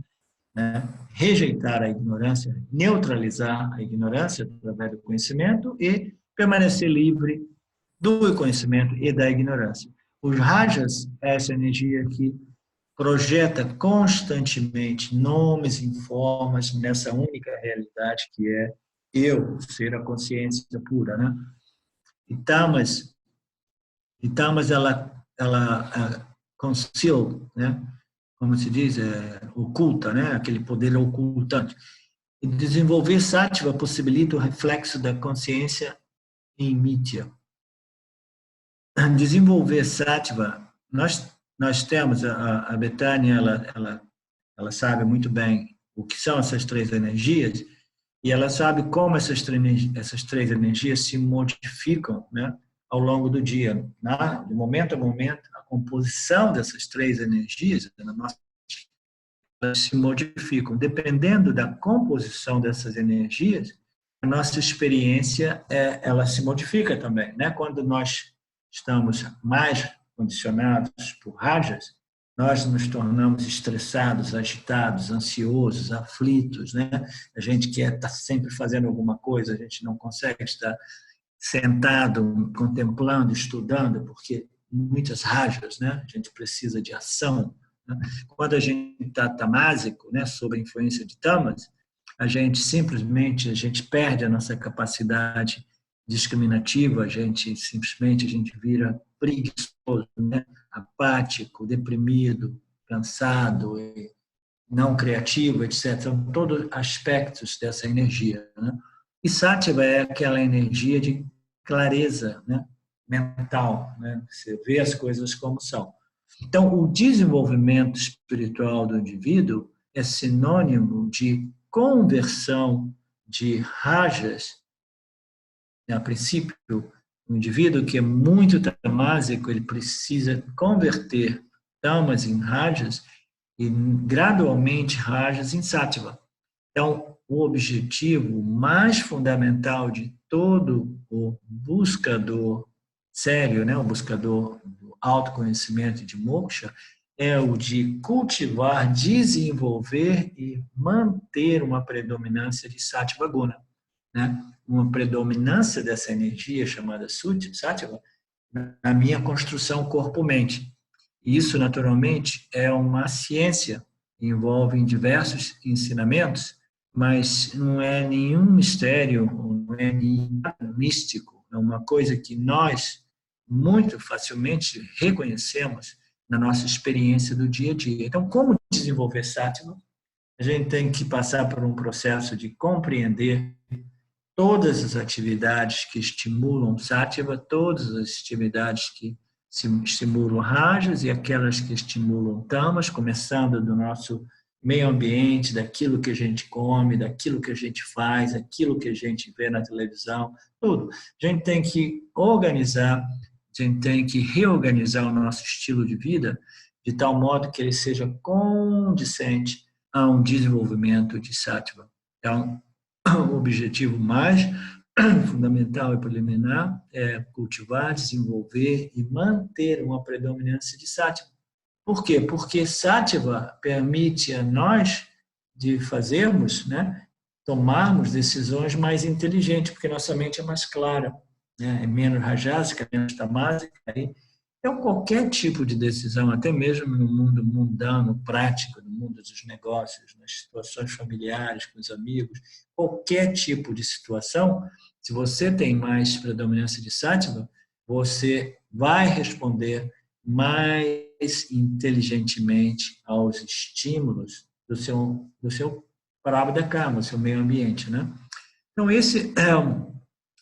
né? Rejeitar a ignorância, neutralizar a ignorância através do conhecimento e permanecer livre do conhecimento e da ignorância. Os rajas é essa energia que projeta constantemente nomes e formas nessa única realidade que é eu, ser a consciência pura, né? E tamas ela conceal, né? Como se diz, oculta, né? Aquele poder ocultante. E desenvolver sattva possibilita o reflexo da consciência em mithya. Desenvolver sattva, nós temos a Betânia, ela sabe muito bem o que são essas 3 energias e ela sabe como essas três energias se modificam, né, ao longo do dia, né? De momento a momento, a composição dessas 3 energias na nossa elas se modificam. Dependendo da composição dessas energias, a nossa experiência ela se modifica também, né? Quando nós estamos mais condicionados por rajas, nós nos tornamos estressados, agitados, ansiosos, aflitos, né? A gente quer estar sempre fazendo alguma coisa, a gente não consegue estar sentado, contemplando, estudando, porque muitas rajas, né? A gente precisa de ação. Quando a gente está tamásico, né, sob a influência de tamas, a gente perde a nossa capacidade discriminativa, a gente vira preguiçoso, né, apático, deprimido, cansado, não criativo, etc. São todos aspectos dessa energia, né? E Sattva é aquela energia de clareza, né, mental, né? Você vê as coisas como são. Então, o desenvolvimento espiritual do indivíduo é sinônimo de conversão de rajas. A princípio, o indivíduo que é muito tamásico, ele precisa converter tamas em rajas e, gradualmente, rajas em sattva. Então, o objetivo mais fundamental de todo o buscador sério, né, o buscador do autoconhecimento e de moksha, é o de cultivar, desenvolver e manter uma predominância de sattva guna, né? Uma predominância dessa energia chamada sattva na minha construção corpo-mente. Isso, naturalmente, é uma ciência, envolve diversos ensinamentos, mas não é nenhum mistério, não é nenhum místico, é uma coisa que nós muito facilmente reconhecemos na nossa experiência do dia a dia. Então, como desenvolver sattva? A gente tem que passar por um processo de compreender todas as atividades que estimulam sattva, todas as atividades que estimulam rajas e aquelas que estimulam tamas, começando do nosso meio ambiente, daquilo que a gente come, daquilo que a gente faz, daquilo que a gente vê na televisão, tudo. A gente tem que organizar, a gente tem que reorganizar o nosso estilo de vida de tal modo que ele seja condizente a um desenvolvimento de sattva. Então, o objetivo mais fundamental e preliminar é cultivar, desenvolver e manter uma predominância de sattva. Por quê? Porque sattva permite a nós de fazermos, né, tomarmos decisões mais inteligentes, porque nossa mente é mais clara, né, é menos rajásica, menos tamásica. Então, qualquer tipo de decisão, até mesmo no mundo mundano, prático, no mundo dos negócios, nas situações familiares, com os amigos, qualquer tipo de situação, se você tem mais predominância de sattva, você vai responder mais inteligentemente aos estímulos do seu prarabdha karma, do seu meio ambiente, né? Então, esse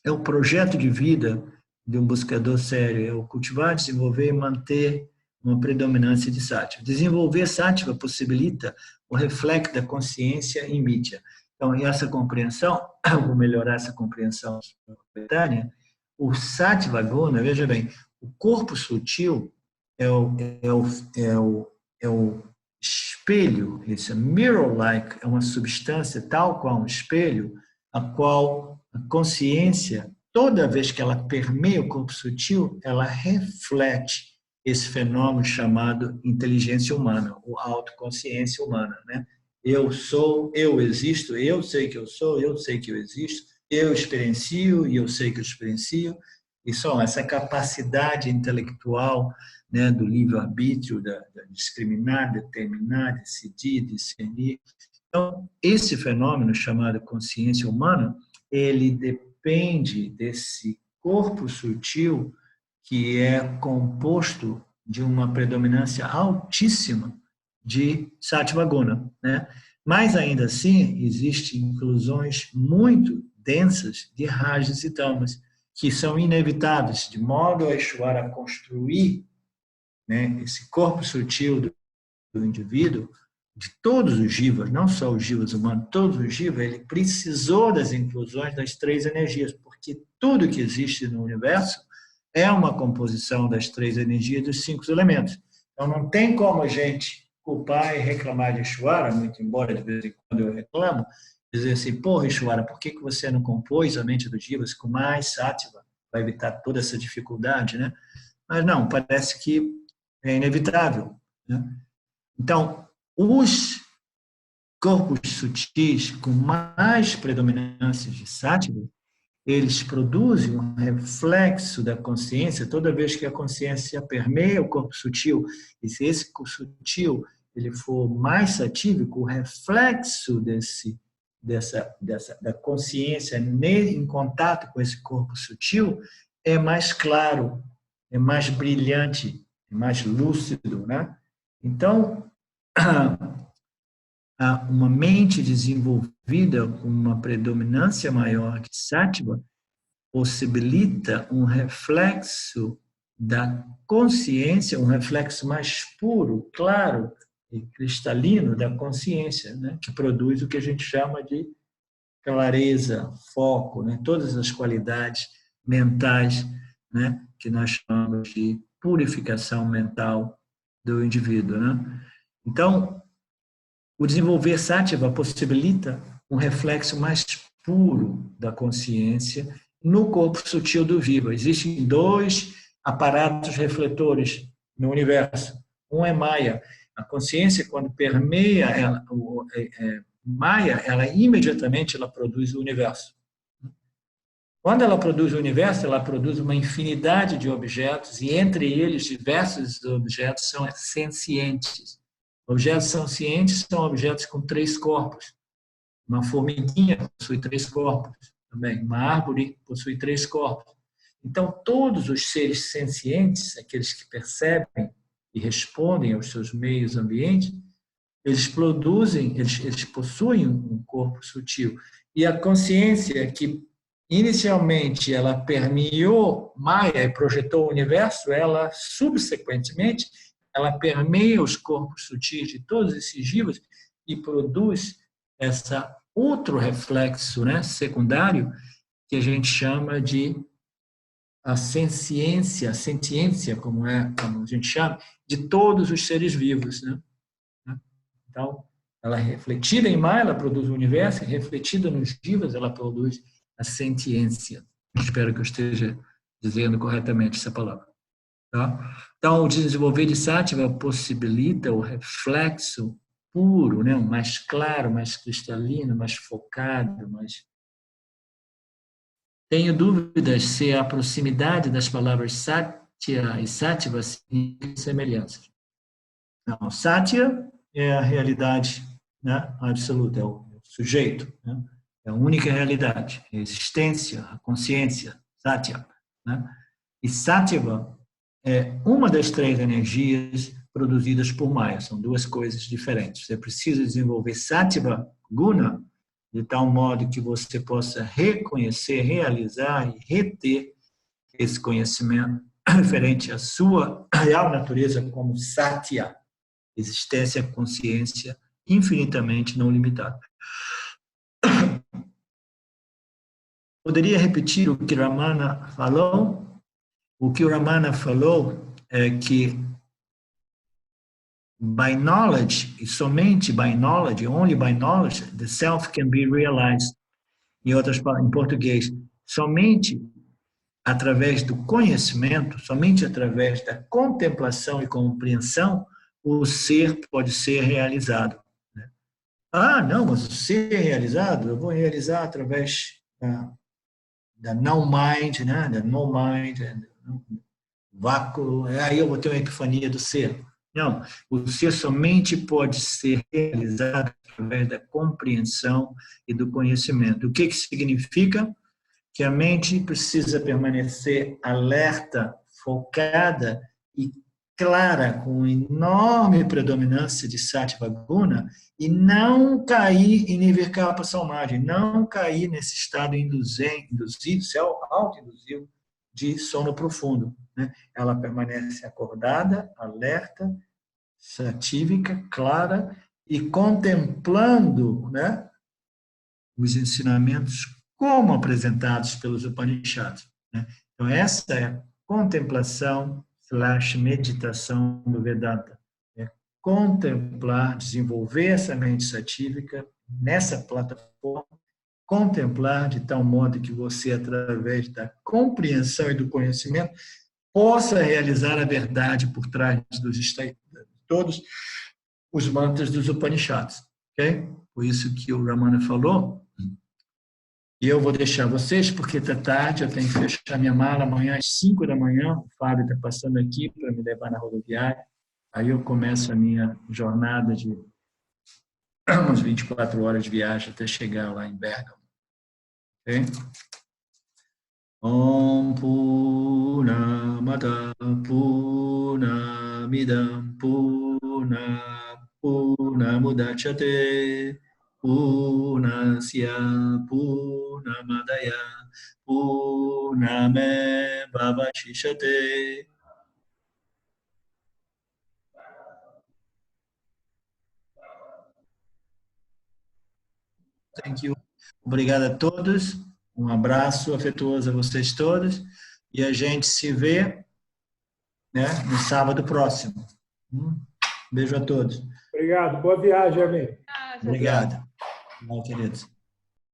é o projeto de vida de um buscador sério, é o cultivar, desenvolver e manter uma predominância de sátiva. Desenvolver sátiva possibilita o reflexo da consciência em mídia. Então, essa compreensão, vou melhorar essa compreensão momentânea, o Sattva Guna, veja bem, o corpo sutil é o espelho, esse mirror-like, é uma substância tal qual um espelho, a qual a consciência, toda vez que ela permeia o corpo sutil, ela reflete esse fenômeno chamado inteligência humana, ou autoconsciência humana, né? Eu sou, eu existo, eu sei que eu sou, eu sei que eu existo, eu experiencio e eu sei que eu experiencio. E só essa capacidade intelectual, né, do livre-arbítrio, da discriminar, determinar, decidir, discernir. Então, esse fenômeno chamado consciência humana, ele depende desse corpo sutil que é composto de uma predominância altíssima de Sattva Guna, né? Mas, ainda assim, existem inclusões muito densas de Rajas e Tamas, que são inevitáveis, de modo a Ishvara construir, né, esse corpo sutil do indivíduo, de todos os jivas, não só os jivas humanos, todos os jivas, ele precisou das inclusões das três energias, porque tudo que existe no universo é uma composição das três energias dos 5 elementos. Então, não tem como a gente culpar e reclamar de Ishvara, muito embora de vez em quando eu reclamo, dizer assim, porra, Ishvara, por que você não compôs a mente dos jivas com mais sattva? Vai evitar toda essa dificuldade, né? Mas não, parece que é inevitável, né? Então, os corpos sutis com mais predominância de sattva, eles produzem um reflexo da consciência toda vez que a consciência permeia o corpo sutil. E se esse corpo sutil ele for mais satívico, o reflexo da consciência em contato com esse corpo sutil é mais claro, é mais brilhante, é mais lúcido, né? Então, uma mente desenvolvida com uma predominância maior de sattva possibilita um reflexo da consciência, um reflexo mais puro, claro e cristalino da consciência, né? Que produz o que a gente chama de clareza, foco, né? Todas as qualidades mentais, né? Que nós chamamos de purificação mental do indivíduo, né? Então, o desenvolver sattva possibilita um reflexo mais puro da consciência no corpo sutil do vivo. Existem 2 aparatos refletores no universo. Um é Maya. A consciência, quando permeia Maya, ela imediatamente produz o universo. Quando ela produz o universo, ela produz uma infinidade de objetos, e entre eles, diversos objetos são sencientes. Objetos sencientes são objetos com 3 corpos. Uma formiguinha possui 3 corpos também. Uma árvore possui 3 corpos. Então, todos os seres sencientes, aqueles que percebem e respondem aos seus meios ambientes, eles possuem um corpo sutil. E a consciência que inicialmente ela permeou Maya e projetou o universo, ela subsequentemente ela permeia os corpos sutis de todos esses jivas e produz essa outro reflexo, né, secundário, que a gente chama de a sentiência, como a gente chama, de todos os seres vivos, né? Então, ela é refletida em Maya, ela produz o universo, e refletida nos jivas, ela produz a sentiência. Espero que eu esteja dizendo corretamente essa palavra. Tá? Então, o desenvolver de sattva possibilita o reflexo puro, né? Mais claro, mais cristalino, mais focado. Tenho dúvidas se a proximidade das palavras satya e sattva significa semelhanças. Não, satya é a realidade, né, absoluta, é o sujeito, né? É a única realidade, a existência, a consciência, satya, né? E sattva é uma das 3 energias produzidas por Maya. São duas coisas diferentes. Você precisa desenvolver Sattva Guna de tal modo que você possa reconhecer, realizar e reter esse conhecimento referente à sua real natureza como Satya, existência, consciência infinitamente não limitada. Poderia repetir o que Ramana falou? O que o Ramana falou é que by knowledge, e somente by knowledge, only by knowledge, the self can be realized. Em português, somente através do conhecimento, somente através da contemplação e compreensão, o ser pode ser realizado. Ah, não, mas o ser realizado, eu vou realizar através da não-mind, né? Da no-mind, vácuo, aí eu vou ter uma epifania do ser. Não, o ser somente pode ser realizado através da compreensão e do conhecimento. O que significa? Que a mente precisa permanecer alerta, focada e clara, com enorme predominância de Sattva Guna, e não cair em Nirvikapa Samadhi, não cair nesse estado induzido, se auto-induzido, de sono profundo. Né? Ela permanece acordada, alerta, satívica, clara e contemplando, né, os ensinamentos como apresentados pelos Upanishads. Né? Então, essa é a contemplação / meditação do Vedanta. É contemplar, desenvolver essa mente satívica nessa plataforma, contemplar de tal modo que você, através da compreensão e do conhecimento, possa realizar a verdade por trás de todos os mantras dos Upanishads. Okay? Por isso que o Ramana falou. E eu vou deixar vocês, porque está tarde, eu tenho que fechar minha mala amanhã às 5 da manhã. O Fábio está passando aqui para me levar na rodoviária. Aí eu começo a minha jornada de umas 24 horas de viagem até chegar lá em Bergamo. Ok? Om Purnamada Purnamidam Purnamudachyate Purnasya Purnamadaya Purnamevavashishate. Thank you. Obrigado a todos. Um abraço afetuoso a vocês todos. E a gente se vê, né, no sábado próximo. Beijo a todos. Obrigado. Boa viagem, amigo. Obrigado. Bom, queridos.